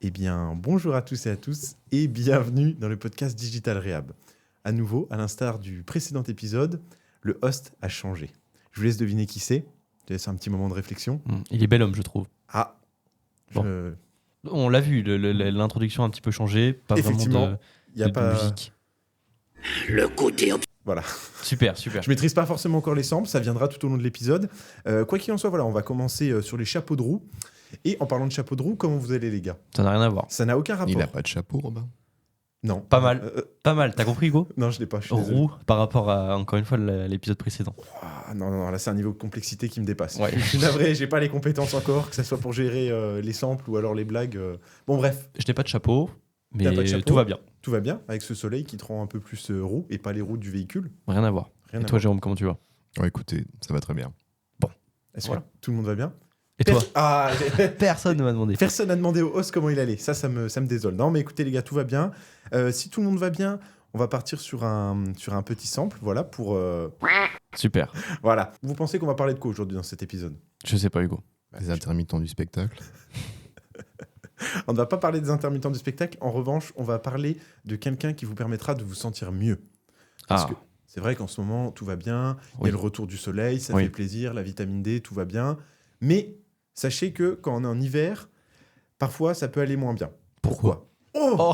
Eh bien, bonjour à tous et à tous et bienvenue dans le podcast Digital Rehab. À nouveau, à l'instar du précédent épisode, le host a changé. Je vous laisse deviner qui c'est. Je laisse un petit moment de réflexion. Il est bel homme, je trouve. Ah, Bon. On l'a vu, l'introduction a un petit peu changé. Pas effectivement, vraiment il n'y a pas... musique. Le côté... Voilà. Super. Je maîtrise pas forcément encore les samples, ça viendra tout au long de l'épisode. Quoi qu'il en soit, voilà, on va commencer sur les chapeaux de roue. Et en parlant de chapeaux de roue, comment vous allez les gars ? Ça n'a rien à voir. Ça n'a aucun rapport. Il n'a pas de chapeau, Robin. Non. Pas mal. Pas mal. T'as compris, Hugo ? Non, je l'ai pas. Je suis désolé. Roux par rapport à, encore une fois, l'épisode précédent. Ah, non, là c'est un niveau de complexité qui me dépasse. Ouais. Je suis navré, j'ai pas les compétences encore, que ce soit pour gérer les samples ou alors les blagues. Bon bref, Je n'ai pas de chapeau, mais T'as pas de chapeau tout va bien. tout va bien avec ce soleil qui te rend un peu plus roux et pas les roues du véhicule. Rien à voir. Rien Et à toi, voir. Jérôme, comment tu vas ? Écoutez, ça va très bien. Est-ce Voilà. que tout le monde va bien ? Et toi ? Ah, Personne ne m'a demandé. personne n'a demandé au host comment il allait. Ça me désole. Non, mais écoutez les gars, tout va bien. Si tout le monde va bien, on va partir sur un petit sample, voilà, pour... Super. Voilà. Vous pensez qu'on va parler de quoi aujourd'hui dans cet épisode ? Je sais pas, Hugo. Les intermittents du spectacle. On ne va pas parler des intermittents du spectacle. En revanche, on va parler de quelqu'un qui vous permettra de vous sentir mieux. Parce que c'est vrai qu'en ce moment, tout va bien. Il y Oui. a le retour du soleil, ça Oui. fait plaisir, la vitamine D, tout va bien. Mais sachez que quand on est en hiver, parfois, ça peut aller moins bien. Pourquoi ? Oh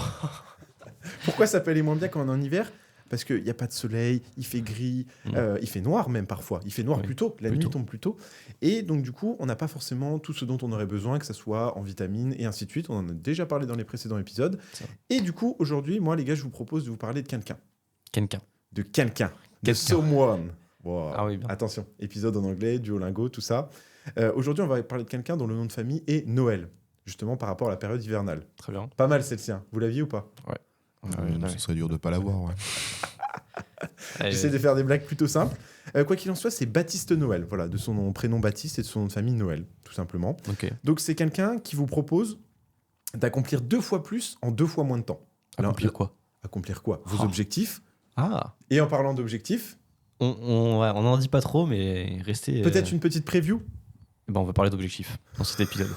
Pourquoi ça peut aller moins bien quand on est en hiver ? Parce qu'il n'y a pas de soleil, il fait gris, il fait noir même parfois. Il fait noir Oui, plus tôt, la plus nuit tôt. tombe plus tôt. Et donc du coup, on n'a pas forcément tout ce dont on aurait besoin, que ce soit en vitamines et ainsi de suite. On en a déjà parlé dans les précédents épisodes. C'est vrai. Et du coup, aujourd'hui, moi les gars, je vous propose de vous parler de quelqu'un. Quelqu'un. De quelqu'un. De Quelqu'un. someone. Wow. Ah oui, bien. Attention, épisode en anglais, Duolingo, tout ça. Aujourd'hui, on va parler de quelqu'un dont le nom de famille est Noël. Justement par rapport à la période hivernale. Très bien. Pas mal celle-ci, hein. Vous l'aviez ou pas ? Ce serait dur de ne pas l'avoir. Ouais. J'essaie de faire des blagues plutôt simples. Quoi qu'il en soit, c'est Baptiste Noël. Voilà, de son prénom Baptiste et de son nom de famille Noël, tout simplement. Ok. Donc c'est quelqu'un qui vous propose d'accomplir 2 fois plus en 2 fois moins de temps. Accomplir quoi ? Accomplir quoi ? Vos Oh. objectifs. Ah Et en parlant d'objectifs, on n'en dit pas trop, mais restez... peut-être une petite preview. on va parler d'objectifs dans cet épisode.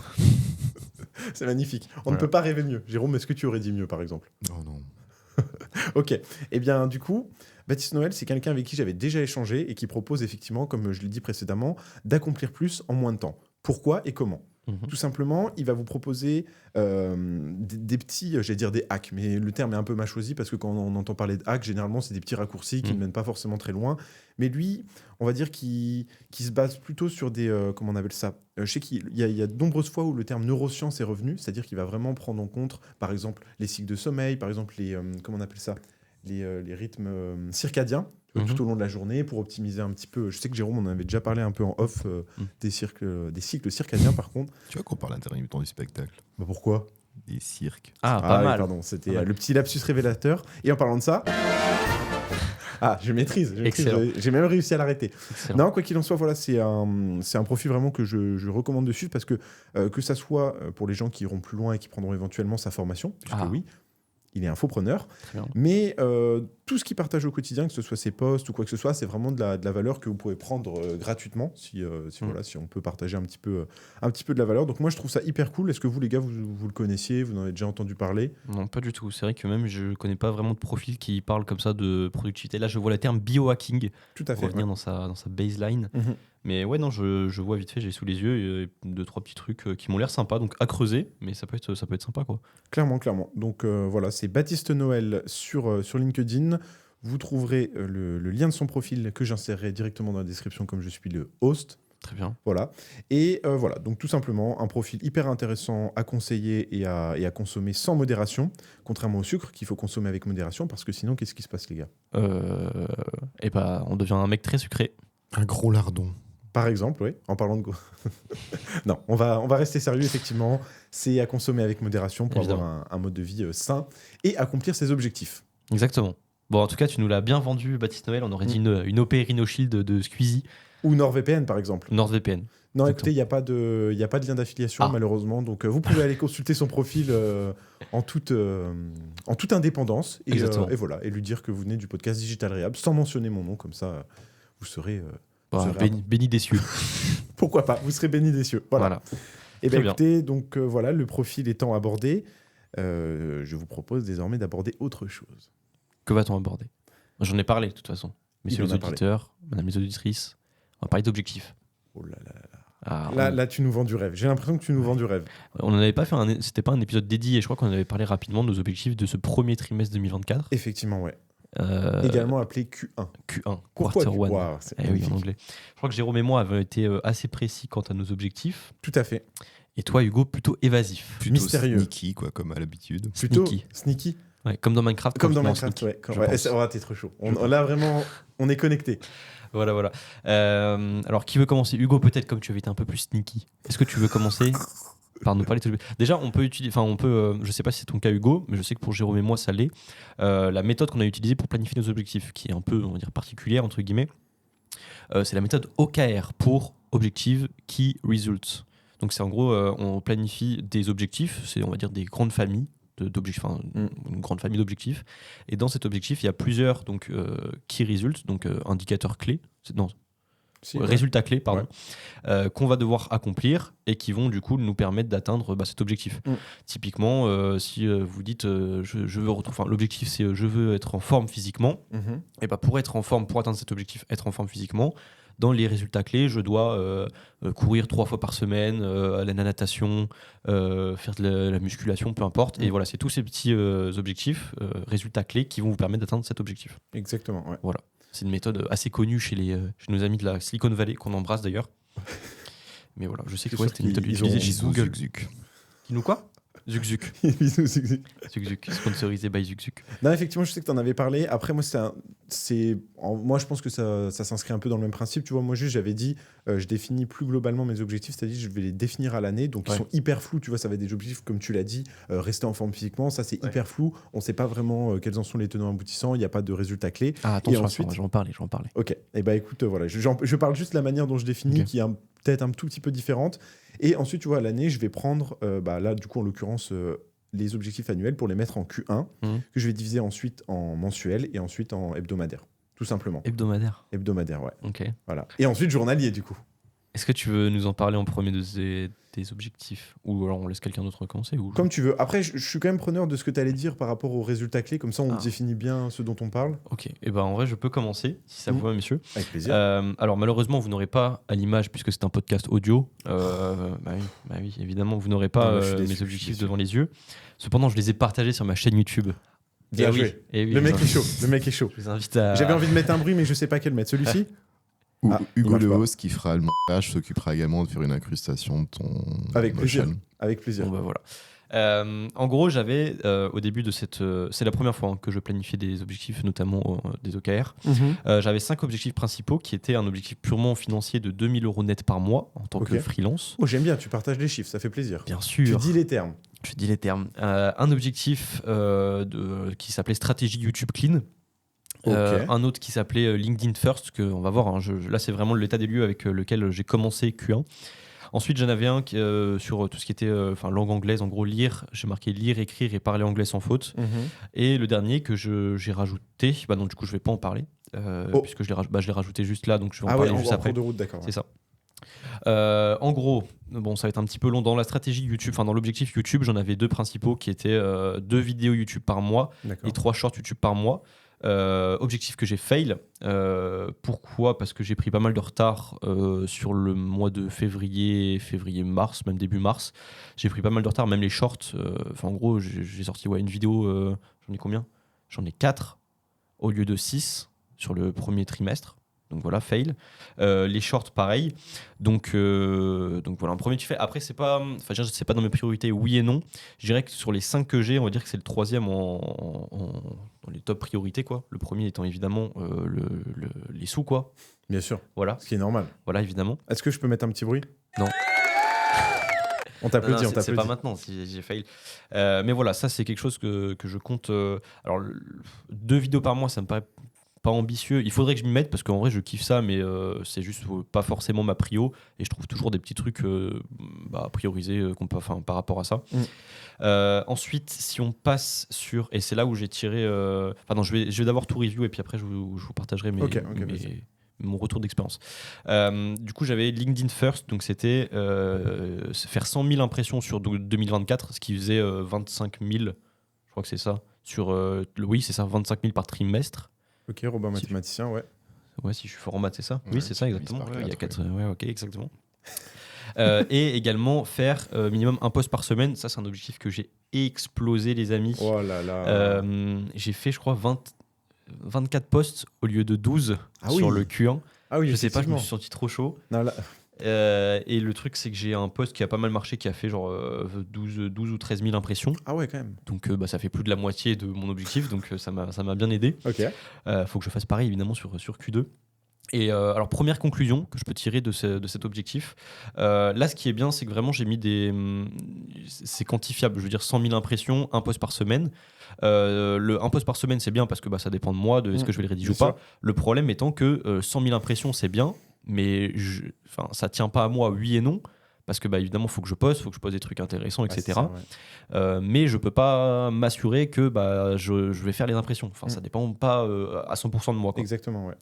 C'est magnifique. On Voilà. ne peut pas rêver mieux. Jérôme, est-ce que tu aurais dit mieux, par exemple ? Oh non. Ok. Eh bien, du coup, Baptiste Noël, c'est quelqu'un avec qui j'avais déjà échangé et qui propose effectivement, comme je l'ai dit précédemment, d'accomplir plus en moins de temps. Pourquoi et comment ? Tout simplement, il va vous proposer des petits, j'allais dire des hacks, mais le terme est un peu mal choisi parce que quand on entend parler de hacks, généralement, c'est des petits raccourcis qui ne mènent pas forcément très loin. Mais lui, on va dire qu'il se base plutôt sur des... comment on appelle ça ? Je sais qu'il y a de nombreuses fois où le terme neurosciences est revenu, c'est-à-dire qu'il va vraiment prendre en compte, par exemple, les cycles de sommeil, par exemple, les... comment on appelle ça ? Les rythmes circadiens tout au long de la journée pour optimiser un petit peu. Je sais que Jérôme, on en avait déjà parlé un peu en off des cycles circadiens, par contre. Tu vois qu'on parle d'intermittents du spectacle. Bah pourquoi ? Des cirques. Ah, pas oui, mal. pardon, c'était Pas mal. le petit lapsus révélateur. Et en parlant de ça... Ah, je maîtrise. Excellent. J'ai même réussi à l'arrêter. Excellent. Non, quoi qu'il en soit, voilà, c'est un profil vraiment que je recommande de suivre parce que ça soit pour les gens qui iront plus loin et qui prendront éventuellement sa formation, puisque oui, il est infopreneur, Très bien. mais tout ce qu'il partage au quotidien, que ce soit ses posts ou quoi que ce soit, c'est vraiment de la valeur que vous pouvez prendre gratuitement si on peut partager un petit peu de la valeur. Donc moi, je trouve ça hyper cool. Est-ce que vous, les gars, vous le connaissiez ? Vous en avez déjà entendu parler ? Non, pas du tout. C'est vrai que même je connais pas vraiment de profil qui parle comme ça de productivité. Là, je vois le terme biohacking Tout à fait. revenir dans sa baseline. Mhm. Mais ouais, non, je vois vite fait, j'ai sous les yeux 2-3 petits trucs qui m'ont l'air sympas, donc à creuser, mais ça peut être sympa, quoi. Clairement. Donc voilà, c'est Baptiste Noël sur LinkedIn. Vous trouverez le lien de son profil que j'insérerai directement dans la description comme je suis le host. Très bien. Voilà. Et voilà, donc tout simplement, un profil hyper intéressant à conseiller et à consommer sans modération, contrairement au sucre qu'il faut consommer avec modération, parce que sinon, qu'est-ce qui se passe, les gars ? Et bah, on devient un mec très sucré. Un gros lardon. Par exemple, oui, en parlant de... Non, on va rester sérieux, effectivement. C'est à consommer avec modération pour Évidemment. avoir un mode de vie sain et accomplir ses objectifs. Exactement. Bon, en tout cas, tu nous l'as bien vendu, Baptiste Noël. On aurait dit une OP Rhino Shield de Squeezie. Ou NordVPN, par exemple. NordVPN. Non, Exactement. écoutez, il n'y a pas de lien d'affiliation, Ah. malheureusement. Donc, vous pouvez aller consulter son profil en toute indépendance. Et voilà, et lui dire que vous venez du podcast Digital Rehab, sans mentionner mon nom, comme ça, vous serez... Bah, vous serez béni des cieux. Pourquoi pas, vous serez béni des cieux. Voilà. Et Très bien bien. écoutez, donc voilà, le profil étant abordé, je vous propose désormais d'aborder autre chose. Que va-t-on aborder? J'en ai parlé de toute façon. Messieurs en les a parlé. auditeurs, mesdames les auditrices, on va parler d'objectifs. Oh là là. Ah, Là, tu nous vends du rêve. J'ai l'impression que tu nous vends du rêve. on n'en avait pas fait c'était pas un épisode dédié, je crois qu'on avait parlé rapidement de nos objectifs de ce premier trimestre 2024. Effectivement, ouais. Euh, Également appelé Q1. Q1, Pourquoi Quarter Q1? One. Waouh, c'est Eh oui, magnifique. en anglais. Je crois que Jérôme et moi avons été assez précis quant à nos objectifs. Tout à fait. Et toi, Hugo, plutôt évasif. Plutôt Mystérieux. sneaky, quoi, comme à l'habitude. Plutôt Sneaky. sneaky. Ouais, comme dans Minecraft. Comme quand dans on est en Minecraft, sneak, ouais. je Ouais, pense. t'es trop chaud. Là, vraiment, on est connecté. Voilà. Alors, qui veut commencer? Hugo, peut-être, comme tu avais été un peu plus sneaky. Est-ce que tu veux commencer par nous parler de... Déjà, on peut utiliser... Enfin, je sais pas si c'est ton cas, Hugo, mais je sais que pour Jérôme et moi, ça l'est. La méthode qu'on a utilisée pour planifier nos objectifs, qui est un peu, on va dire, particulière, entre guillemets, c'est la méthode OKR pour Objective Key Results. Donc, c'est en gros, on planifie des objectifs, c'est, on va dire, des grandes familles d'objectifs, enfin, une grande famille d'objectifs. Et dans cet objectif, il y a plusieurs donc, key results, donc indicateurs clés. Résultats clés, pardon, qu'on va devoir accomplir et qui vont du coup nous permettre d'atteindre cet objectif. Typiquement, si vous dites je veux retrouver, enfin, l'objectif c'est je veux être en forme physiquement, et pour être en forme, pour atteindre cet objectif, être en forme physiquement, dans les résultats clés, je dois courir 3 fois par semaine, aller à la natation, faire de la musculation, peu importe. Et voilà, c'est tous ces petits objectifs, résultats clés qui vont vous permettre d'atteindre cet objectif. Exactement, ouais. Voilà. C'est une méthode assez connue chez nos amis de la Silicon Valley, qu'on embrasse d'ailleurs. Mais voilà, je sais que c'était une méthode utilisée chez Google. Zuk. Qui nous quoi? Zuk. Bisous, Zuk. Zuk, sponsorisé by Zuk. Non, effectivement, je sais que tu en avais parlé. Après, moi, moi, je pense que ça s'inscrit un peu dans le même principe. Tu vois, moi, juste, j'avais dit, je définis plus globalement mes objectifs, c'est-à-dire je vais les définir à l'année. Donc, ils sont hyper flous. Tu vois, ça va être des objectifs, comme tu l'as dit, rester en forme physiquement. Ça, c'est hyper flou. On ne sait pas vraiment quels en sont les tenants aboutissants. Il n'y a pas de résultats clés. Ah, attention, et ensuite, je vais en parler. Ok. Et bah, écoute, voilà. Je parle juste de la manière dont je définis, qui est peut-être un tout petit peu différente. Et ensuite, tu vois, à l'année, je vais prendre, là, du coup, en l'occurrence, les objectifs annuels pour les mettre en Q1, que je vais diviser ensuite en mensuel et ensuite en hebdomadaire, tout simplement. Hebdomadaire, ouais. Ok. Voilà. Et ensuite journalier, du coup. Est-ce que tu veux nous en parler en premier des objectifs? Ou alors on laisse quelqu'un d'autre commencer ou... Comme tu veux. Après, je suis quand même preneur de ce que tu allais dire par rapport aux résultats clés, comme ça on définit bien ce dont on parle. Ok, et en vrai je peux commencer, si ça vous va messieurs. Avec plaisir. Alors malheureusement vous n'aurez pas à l'image, puisque c'est un podcast audio, oui, évidemment vous n'aurez pas mes objectifs devant les yeux. Cependant je les ai partagés sur ma chaîne YouTube. Bien joué. Oui, le mec est chaud. Le mec est chaud. Je vous invite à... J'avais envie de mettre un bruit, mais je sais pas quel mettre. Celui-ci. Ou il Hugo marche Le pas. Host qui fera le montage s'occupera également de faire une incrustation de ton Avec plaisir. motion. Avec plaisir. Bon, voilà. En gros, j'avais au début de cette... c'est la première fois que je planifiais des objectifs, notamment des OKR. J'avais 5 objectifs principaux qui étaient un objectif purement financier de 2000 € net par mois en tant que freelance. Oh, j'aime bien, tu partages les chiffres, ça fait plaisir. Bien sûr. Tu dis les termes. Je dis les termes. Un objectif qui s'appelait stratégie YouTube clean. Un autre qui s'appelait LinkedIn First, que on va voir. Hein, là, c'est vraiment l'état des lieux avec lequel j'ai commencé Q1. Ensuite, j'en avais un sur tout ce qui était langue anglaise, en gros lire. J'ai marqué lire, écrire et parler anglais sans faute. Et le dernier que j'ai rajouté, non, du coup, je vais pas en parler puisque je l'ai rajouté juste là, donc je vais en parler juste après. En cours de route, d'accord. C'est ça. En gros, bon, ça va être un petit peu long. Dans la stratégie YouTube, dans l'objectif YouTube, j'en avais 2 principaux qui étaient 2 vidéos YouTube par mois et 3 shorts YouTube par mois. Objectif que j'ai fail. Pourquoi? Parce que j'ai pris pas mal de retard sur le mois de février-mars, même début mars. J'ai pris pas mal de retard, même les shorts. En gros, j'ai sorti une vidéo. J'en ai combien? J'en ai 4 au lieu de 6 sur le premier trimestre. Donc voilà, fail. Les shorts, pareil. Donc voilà, un premier tu fais. Après, c'est pas dans mes priorités, oui et non. Je dirais que sur les 5 que j'ai, on va dire que c'est le 3e dans les top priorités, quoi. Le premier étant évidemment les sous, quoi. Bien sûr. Voilà. Ce qui est normal. Voilà, évidemment. Est-ce que je peux mettre un petit bruit? Non. On t'applaudit, on t'applaudit. C'est pas maintenant, si j'ai fail. Mais voilà, ça, c'est quelque chose que je compte. Alors, 2 vidéos par mois, ça me paraît pas ambitieux. Il faudrait que je m'y mette parce qu'en vrai je kiffe ça, mais c'est juste pas forcément ma prio et je trouve toujours des petits trucs à prioriser par rapport à ça. Ensuite, si on passe sur, et c'est là où j'ai tiré je vais d'abord tout review et puis après je vous partagerai mes mon retour d'expérience. Du coup, j'avais LinkedIn First, donc c'était faire 100 000 impressions sur 2024, ce qui faisait 25 000, je crois que c'est ça, oui, c'est ça, 25 000 par trimestre. Ok, Robin mathématicien, ouais. Ouais, si je suis fort en maths, c'est ça. Ouais, Oui, c'est ça, tu exactement. divises par Il y a quatre, 4. Ouais, ok, exactement. Et également faire minimum un post par semaine. Ça, c'est un objectif que j'ai explosé, les amis. Oh là là. J'ai fait, je crois, 24 posts au lieu de 12 sur le Q1. Ah oui, Je sais pas, je me effectivement. suis senti trop chaud. Non, là... Et le truc, c'est que j'ai un post qui a pas mal marché, qui a fait genre 12 ou 13 000 impressions. Ah ouais, quand même. Donc ça fait plus de la moitié de mon objectif, donc ça m'a bien aidé. Ok. Faut que je fasse pareil, évidemment, sur Q2. Et alors, première conclusion que je peux tirer de cet objectif, là, ce qui est bien, c'est que vraiment, j'ai mis c'est quantifiable. Je veux dire, 100 000 impressions, un post par semaine. Un post par semaine, c'est bien parce que ça dépend de moi, de est-ce que je vais le rédiger ou pas. Le problème étant que 100 000 impressions, c'est bien, mais ça tient pas à moi, oui et non. Parce que évidemment, il faut que je poste des trucs intéressants, etc. Ça, ouais. Mais je peux pas m'assurer que je vais faire les impressions. Enfin, ça dépend pas à 100% de moi, quoi. Exactement, ouais.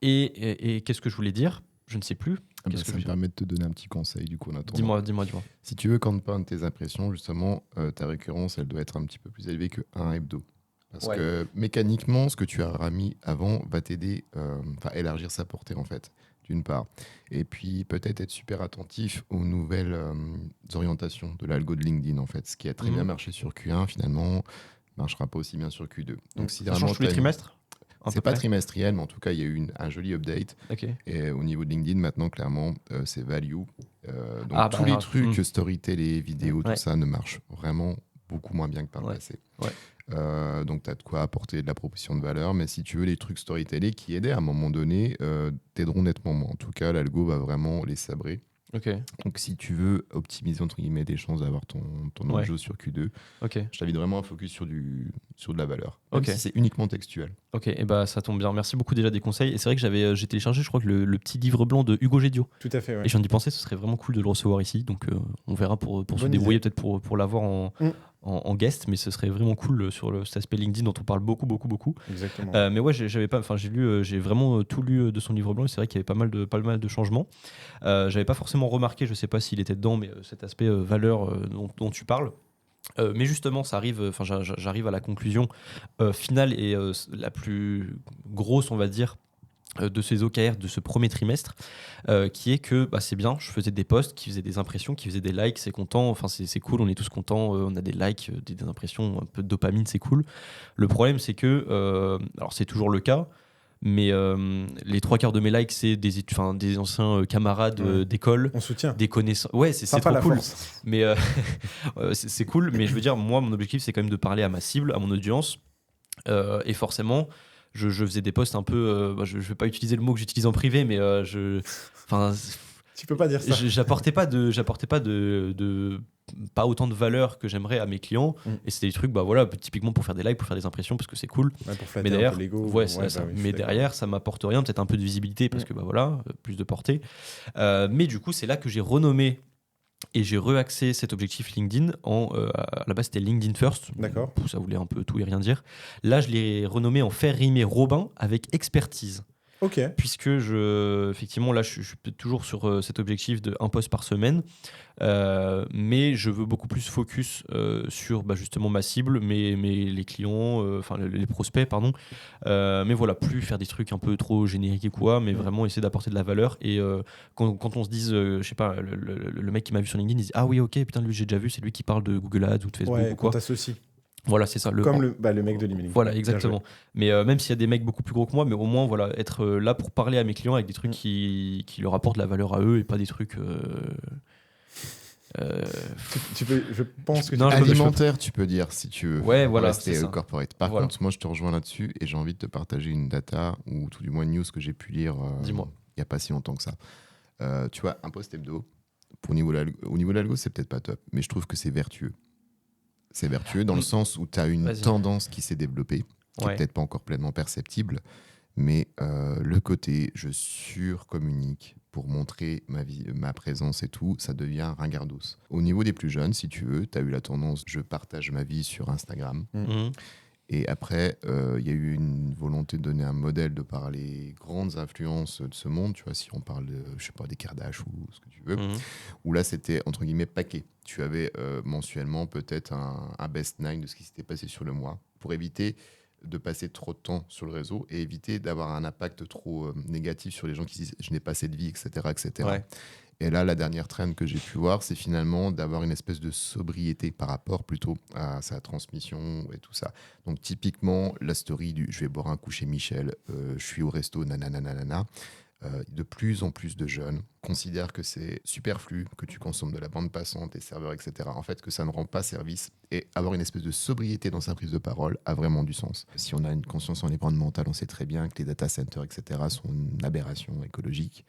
Et qu'est-ce que je voulais dire ? Je ne sais plus. Ça me permet de te donner un petit conseil du coup en attendant. Dis-moi. Si tu veux campagne tes impressions, justement, ta récurrence, elle doit être un petit peu plus élevée que un hebdo. Parce que mécaniquement, ce que tu as mis avant va t'aider à élargir sa portée en fait, d'une part. Et puis peut-être être super attentif aux nouvelles orientations de l'algo de LinkedIn en fait. Ce qui a très bien marché sur Q1 finalement marchera pas aussi bien sur Q2. Donc si ça change tous les trimestres ? C'est pas trimestriel, mais en tout cas, il y a eu un joli update. Okay. Et au niveau de LinkedIn, maintenant, clairement, c'est value. Donc tous les trucs, storytelling, vidéo, tout ça ne marche vraiment beaucoup moins bien que par le passé. Ouais. Donc tu as de quoi apporter de la proposition de valeur, mais si tu veux les trucs storytelling qui aidaient à un moment donné, t'aideront nettement moins. En tout cas, l'algo va vraiment les sabrer. Okay. Donc si tu veux optimiser entre guillemets des chances d'avoir ton enjeu sur Q2, je t'invite vraiment à focus sur de la valeur, même si c'est uniquement textuel. Ok, et ça tombe bien. Merci beaucoup déjà des conseils. Et c'est vrai que j'ai téléchargé, je crois que le petit livre blanc de Hugo Gédio. Tout à fait, ouais. Et je viens d'y penser, ce serait vraiment cool de le recevoir ici. Donc on verra pour se débrouiller peut-être pour l'avoir en guest, mais ce serait vraiment cool sur cet aspect LinkedIn dont on parle beaucoup. Exactement. Mais ouais, j'ai vraiment tout lu de son livre blanc et c'est vrai qu'il y avait pas mal de changements. J'avais pas forcément remarqué, je sais pas s'il était dedans, mais cet aspect valeur dont tu parles. Mais justement, j'arrive à la conclusion finale et la plus grosse, on va dire, de ces OKR de ce premier trimestre, qui est que c'est bien, je faisais des posts qui faisaient des impressions, qui faisaient des likes, c'est content, enfin c'est cool, on est tous contents, on a des likes, des impressions, un peu de dopamine, c'est cool. Le problème, c'est que, alors c'est toujours le cas, mais les 3/4 de mes likes, c'est des anciens camarades d'école, on soutient, des connaissances. Ouais, c'est trop cool. Force. Mais c'est cool, mais je veux dire, moi, mon objectif, c'est quand même de parler à ma cible, à mon audience, et forcément. Je faisais des posts un peu. Je vais pas utiliser le mot que j'utilise en privé, mais tu peux pas dire ça. J'apportais pas pas autant de valeur que j'aimerais à mes clients. Et c'était des trucs, typiquement pour faire des likes, pour faire des impressions, parce que c'est cool. Ouais, pour flatter mais derrière, un peu l'ego. Mais derrière, ça m'apporte rien, peut-être un peu de visibilité, parce que plus de portée. Mais du coup, c'est là que j'ai renommé. Et j'ai reaxé cet objectif LinkedIn à la base c'était LinkedIn First. D'accord. Ça voulait un peu tout et rien dire. Là, je l'ai renommé en faire rimer Robin avec expertise. Ok. Puisque effectivement, là, je suis toujours sur cet objectif de un post par semaine. Mais je veux beaucoup plus focus sur justement ma cible, les clients, les prospects, pardon. Mais voilà, plus faire des trucs un peu trop génériques et quoi, mais vraiment essayer d'apporter de la valeur. Et quand on se dise, je sais pas, le mec qui m'a vu sur LinkedIn, il dit ah oui, ok, putain, lui j'ai déjà vu, c'est lui qui parle de Google Ads ou de Facebook ou quoi. Qu'on t'associe. Voilà, c'est ça. Comme le mec de l'emailing. Voilà, exactement. Mais même s'il y a des mecs beaucoup plus gros que moi, mais au moins, voilà, être là pour parler à mes clients avec des trucs qui leur apportent de la valeur à eux et pas des trucs. Je pense que alimentaire, tu peux dire si tu veux. Ouais, voilà. Rester corporate. Par contre, moi, je te rejoins là-dessus et j'ai envie de te partager une data ou tout du moins une news que j'ai pu lire. Dis-moi. Il n'y a pas si longtemps que ça. Tu vois, un post hebdo. Au niveau de l'algo, c'est peut-être pas top, mais je trouve que c'est vertueux. C'est vertueux dans le sens où tu as une tendance qui s'est développée, qui n'est peut-être pas encore pleinement perceptible, mais le côté je surcommunique pour montrer ma présence et tout, ça devient ringardos. Au niveau des plus jeunes, si tu veux, tu as eu la tendance je partage ma vie sur Instagram. Et après, il y a eu une volonté de donner un modèle de par les grandes influences de ce monde, tu vois, si on parle, je sais pas, des Kardashians ou ce que tu veux, où là, c'était, entre guillemets, paquet. Tu avais mensuellement peut-être un best 9 de ce qui s'était passé sur le mois, pour éviter de passer trop de temps sur le réseau et éviter d'avoir un impact trop négatif sur les gens qui disent « je n'ai pas cette vie », etc. etc. Ouais. Et là, la dernière trend que j'ai pu voir, c'est finalement d'avoir une espèce de sobriété par rapport plutôt à sa transmission et tout ça. Donc typiquement, la story du « je vais boire un coup chez Michel, je suis au resto, nanana », de plus en plus de jeunes considèrent que c'est superflu, que tu consommes de la bande passante, des serveurs, etc. En fait, que ça ne rend pas service. Et avoir une espèce de sobriété dans sa prise de parole a vraiment du sens. Si on a une conscience environnementale, on sait très bien que les data centers, etc. sont une aberration écologique.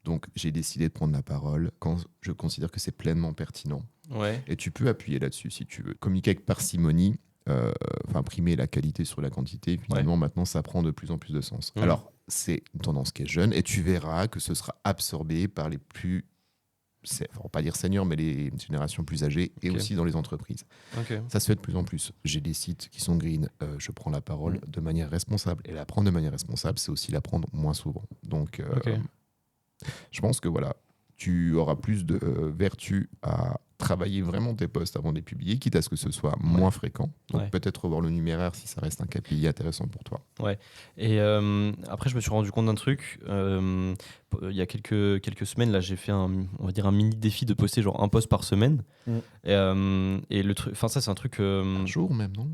Donc, j'ai décidé de prendre la parole quand je considère que c'est pleinement pertinent. Ouais. Et tu peux appuyer là-dessus si tu veux. Communiquer avec parcimonie, primer la qualité sur la quantité, finalement, maintenant, ça prend de plus en plus de sens. Alors, c'est une tendance qui est jeune et tu verras que ce sera absorbé par les plus, on va pas dire seniors, mais les générations plus âgées et aussi dans les entreprises. Ça se fait de plus en plus. J'ai des sites qui sont green, je prends la parole de manière responsable. Et la prendre de manière responsable, c'est aussi la prendre moins souvent. Donc, je pense que voilà, tu auras plus de vertu à travailler vraiment tes posts avant de les publier, quitte à ce que ce soit moins fréquent. Donc peut-être revoir le numéraire si ça reste un KPI intéressant pour toi. Ouais. Et après, je me suis rendu compte d'un truc. Il y a quelques semaines, là, j'ai fait on va dire un mini défi de poster genre un post par semaine. Et le truc, enfin ça, c'est un truc. Un jour même, non ?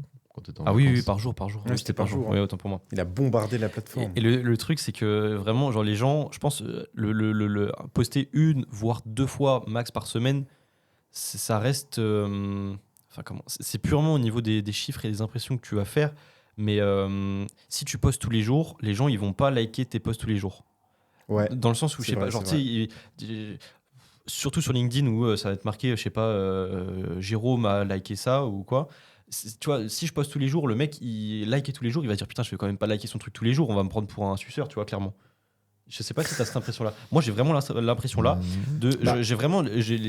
Oui, par jour. Ouais, Oui, c'était par jour. Oui, autant pour moi. Il a bombardé la plateforme. Et le truc, c'est que vraiment, genre les gens, je pense, le poster une voire 2 fois max par semaine, ça reste. C'est purement au niveau des chiffres et des impressions que tu vas faire. Mais si tu postes tous les jours, les gens ils vont pas liker tes posts tous les jours. Ouais. Dans le sens où je sais pas, genre tu sais, surtout sur LinkedIn où ça va être marqué, je sais pas, Jérôme a liké ça ou quoi. Tu vois, si je poste tous les jours, le mec il like tous les jours, il va dire putain, je vais quand même pas liker son truc tous les jours, on va me prendre pour un suceur, tu vois, clairement. Je sais pas si tu as cette impression-là. Moi, j'ai vraiment l'impression là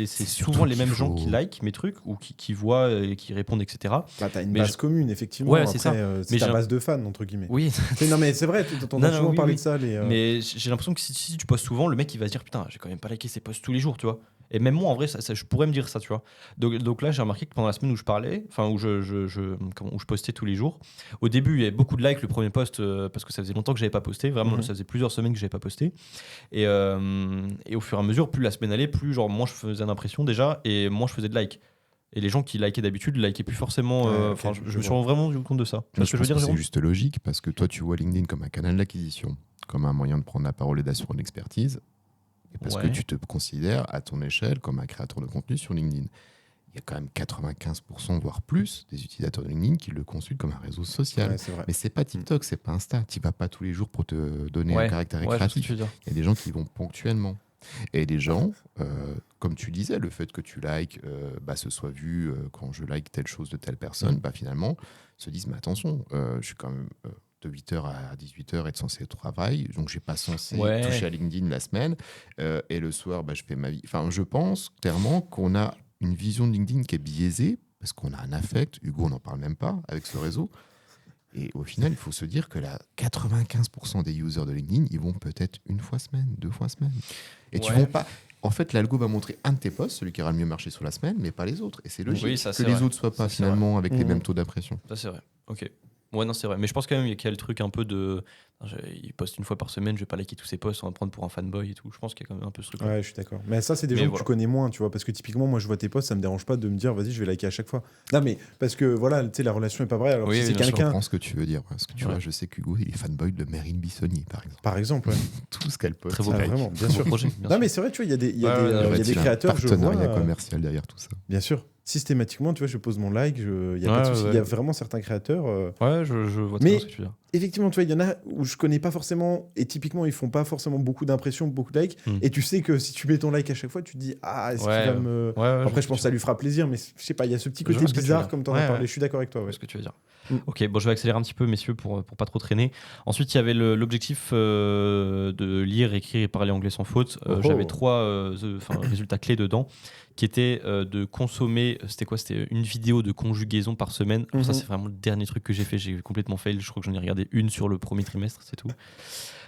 c'est souvent les mêmes gens qui like mes trucs ou qui voient et qui répondent, etc. T'as une base commune, effectivement. Ouais, après, c'est ça. C'est ta base de fans, entre guillemets. Oui. Non, mais c'est vrai, t'entends souvent parler de ça. Mais j'ai l'impression que si tu postes souvent, le mec il va se dire putain, j'ai quand même pas liké ses posts tous les jours, tu vois. Et même moi, en vrai, ça, je pourrais me dire ça, tu vois. Donc là, j'ai remarqué que pendant la semaine où je parlais, enfin où je postais tous les jours, au début, il y avait beaucoup de likes le premier post parce que ça faisait longtemps que j'avais pas posté. Vraiment, ça faisait plusieurs semaines que j'avais pas posté. Et au fur et à mesure, plus la semaine allait, plus genre moi je faisais une impression déjà et moi je faisais de likes. Et les gens qui likaient d'habitude likaient plus forcément. Je me suis vraiment rendu compte de ça. Je pense que c'est juste logique parce que toi, tu vois LinkedIn comme un canal d'acquisition, comme un moyen de prendre la parole et d'assurer une expertise. Et parce que tu te considères à ton échelle comme un créateur de contenu sur LinkedIn. Il y a quand même 95%, voire plus, des utilisateurs de LinkedIn qui le consultent comme un réseau social. Ouais, mais c'est pas TikTok, c'est pas Insta. Tu vas pas tous les jours pour te donner un caractère créatif. Il y a des gens qui y vont ponctuellement. Et des gens, comme tu disais, le fait que tu likes, ce soit vu quand je like telle chose de telle personne, finalement, se disent, mais attention, je suis quand même... de 8h à 18h être censé être au travail, donc je n'ai pas censé toucher à LinkedIn la semaine, et le soir, je fais ma vie. Enfin, je pense clairement qu'on a une vision de LinkedIn qui est biaisée, parce qu'on a un affect, Hugo, on n'en parle même pas, avec ce réseau, et au final, il faut se dire que 95% des users de LinkedIn, ils vont peut-être 1 fois semaine, 2 fois semaine. Et tu vont pas... En fait, l'algo va montrer un de tes posts, celui qui aura le mieux marché sur la semaine, mais pas les autres. Et c'est logique que les autres soient pas finalement avec les mêmes taux d'impression. Ça, c'est vrai. Ok. Ouais, non, c'est vrai. Mais je pense quand même qu'il y a le truc un peu de. Il poste 1 fois par semaine, je vais pas liker tous ses posts, on va me prendre pour un fanboy et tout. Je pense qu'il y a quand même un peu ce truc. Ouais, je suis d'accord. Mais ça, c'est des gens que tu connais moins, tu vois. Parce que typiquement, moi, je vois tes posts, ça me dérange pas de me dire, vas-y, je vais liker à chaque fois. Non, mais parce que voilà, tu sais, la relation est pas vraie. Alors, si c'est quelqu'un. Je comprends ce que tu veux dire. Parce que tu vois, je sais qu'Hugo, il est fanboy de Meryl Bissoni, par exemple. Par exemple, ouais. Tout ce qu'elle poste. Très beau projet. Vraiment, bien sûr. Projet, non, mais c'est vrai, tu vois, il y a des créateurs, je vois. Partenariat commercial derrière tout ça. Bien sûr. Systématiquement, tu vois, je pose mon like, il y a pas de souci. Il y a vraiment certains créateurs. Ouais, je vois très bien ce que tu veux dire. effectivement, tu vois, il y en a où je connais pas forcément, et typiquement, ils font pas forcément beaucoup d'impressions, beaucoup de likes, et tu sais que si tu mets ton like à chaque fois, tu te dis, est-ce qu'il va me... Après, je pense que ça lui fera plaisir, mais je sais pas, il y a ce petit côté bizarre, comme tu en as parlé, je suis d'accord avec toi. Ce que tu veux dire. Ok, bon, je vais accélérer un petit peu, messieurs, pour pas trop traîner. Ensuite, il y avait l'objectif de lire, écrire et parler anglais sans faute. J'avais 3 résultats clés dedans, qui étaient de consommer, c'était une vidéo de conjugaison par semaine. Alors ça, c'est vraiment le dernier truc que j'ai fait. J'ai complètement fail. Je crois que j'en ai regardé une sur le premier trimestre, c'est tout.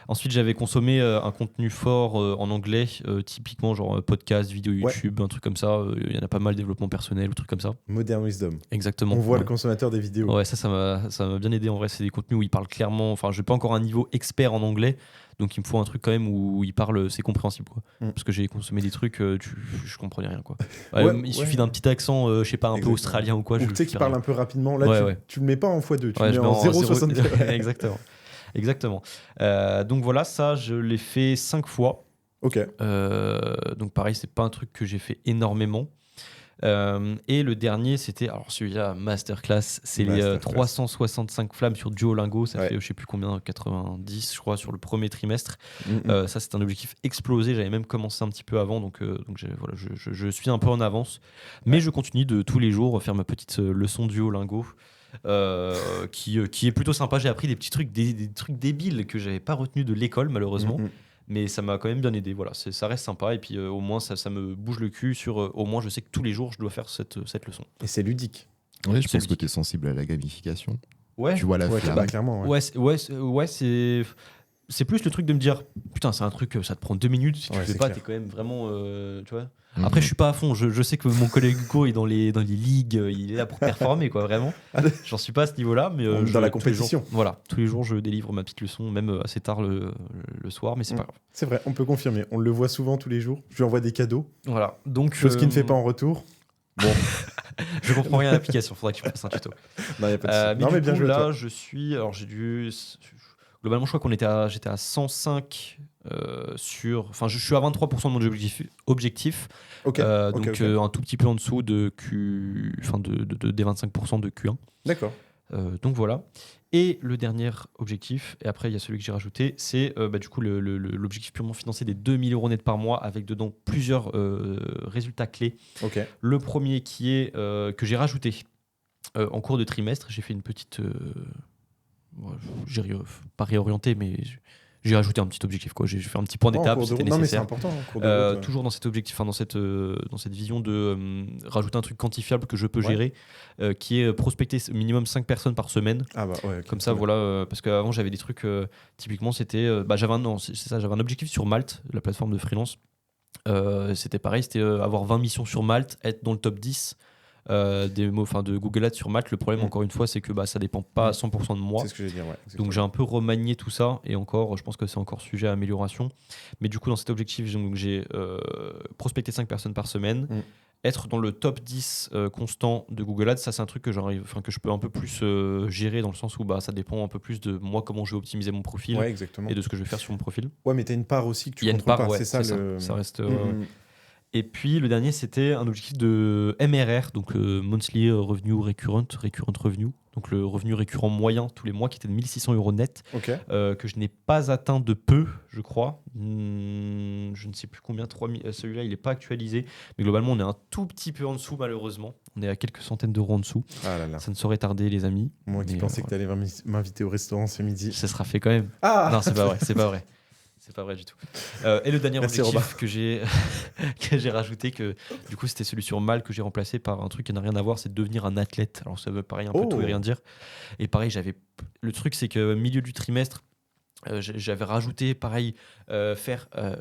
Ensuite, j'avais consommé un contenu fort en anglais, typiquement genre podcast, vidéo YouTube, un truc comme ça. Il y en a pas mal, développement personnel, ou trucs comme ça. Modern Wisdom. Exactement. On voit le consommateur des vidéos. Ouais, ça m'a bien aidé en vrai. C'est des contenus où il parle clairement. Enfin, je n'ai pas encore un niveau expert en anglais, donc il me faut un truc quand même où il parle, c'est compréhensible, quoi. Parce que j'ai consommé des trucs, je comprenais rien, quoi. Il suffit d'un petit accent, je sais pas, un peu australien ou quoi. Ou tu sais qu'il parle un peu rapidement. Là, tu le mets pas en x2, tu le mets en 0,70. Exactement. Donc voilà, ça, je l'ai fait 5 fois. Ok. Donc pareil, c'est pas un truc que j'ai fait énormément. Et le dernier, c'était, alors celui-là, masterclass, c'est les 365 flammes sur Duolingo. Ça fait je sais plus combien, 90 je crois sur le premier trimestre. Ça, c'est un objectif explosé. J'avais même commencé un petit peu avant, donc je suis un peu en avance, mais je continue de tous les jours faire ma petite leçon Duolingo. Qui est plutôt sympa. J'ai appris des petits trucs, des trucs débiles que j'avais pas retenu de l'école, malheureusement. Mais ça m'a quand même bien aidé. Voilà, ça reste sympa. Et puis au moins, ça me bouge le cul sur. Au moins, je sais que tous les jours, je dois faire cette leçon. Et c'est ludique. Ouais, je pense que tu es sensible à la gamification. Ouais. Tu vois la flamme. Clairement. Ouais, c'est plus le truc de me dire putain, c'est un truc, ça te prend 2 minutes. Si tu le fais pas, t'es quand même vraiment. Tu vois. Après, je suis pas à fond. Je sais que mon collègue Hugo est dans les ligues, il est là pour performer, quoi, vraiment. J'en suis pas à ce niveau-là, mais dans la compétition. Tous les jours, je délivre ma petite leçon, même assez tard le soir, mais c'est pas grave. C'est vrai, on peut confirmer. On le voit souvent tous les jours. Je lui envoie des cadeaux. Voilà. Donc, chose qu'il ne fait pas en retour. Bon, je comprends rien à l'application. Faudrait que tu fasses un tuto. Non, y a pas de mais bien joué. Là, je suis. Alors, globalement, je crois j'étais à 105 sur. Enfin, je suis à 23% de mon objectif. Donc, un tout petit peu en dessous des 25% de Q1. D'accord. Donc voilà. Et le dernier objectif, et après il y a celui que j'ai rajouté, c'est du coup l'objectif purement financier des 2000 € net par mois, avec dedans plusieurs résultats clés. Le premier qui est que j'ai rajouté en cours de trimestre. J'ai fait une petite... j'ai pas réorienté, mais j'ai rajouté un petit objectif, quoi. J'ai fait un petit point d'étape, c'était nécessaire. Non, mais c'est important. En cours de route, toujours dans cet objectif, dans cette vision de rajouter un truc quantifiable que je peux gérer, qui est prospecter minimum 5 personnes par semaine. Comme ça, voilà. Parce qu'avant, j'avais des trucs, typiquement, c'était. J'avais un objectif sur Malte, la plateforme de freelance. C'était pareil, c'était avoir 20 missions sur Malte, être dans le top 10. De Google Ads sur Malte. Le problème, encore une fois, c'est que ça dépend pas à 100% de moi. C'est ce que j'ai dit, donc j'ai un peu remanié tout ça, et encore, je pense que c'est encore sujet à amélioration. Mais du coup, dans cet objectif, j'ai prospecté 5 personnes par semaine. Être dans le top 10 constant de Google Ads, ça c'est un truc que je peux un peu plus gérer, dans le sens où ça dépend un peu plus de moi, comment je vais optimiser mon profil, et de ce que je vais faire sur mon profil. Ouais, mais tu as une part aussi que tu contrôles pas, c'est ça. Ça reste... Et puis le dernier, c'était un objectif de MRR, donc Monthly Revenue Recurrent Revenue, donc le revenu récurrent moyen tous les mois, qui était de 1600 € net, que je n'ai pas atteint de peu, je crois. Je ne sais plus combien, 3000, celui-là il n'est pas actualisé, mais globalement on est un tout petit peu en dessous, malheureusement. On est à quelques centaines d'euros en dessous. Ça ne saurait tarder, les amis. Moi qui pensais que tu allais m'inviter au restaurant ce midi. Ça sera fait quand même. Non, c'est pas vrai, c'est pas vrai. C'est pas vrai du tout. Et le dernier objectif que j'ai rajouté, que du coup c'était celui sur Mal, que j'ai remplacé par un truc qui n'a rien à voir, c'est de devenir un athlète. Alors ça veut pareil un peu tout et rien dire. Et pareil, le truc, c'est que milieu du trimestre, j'avais rajouté pareil faire un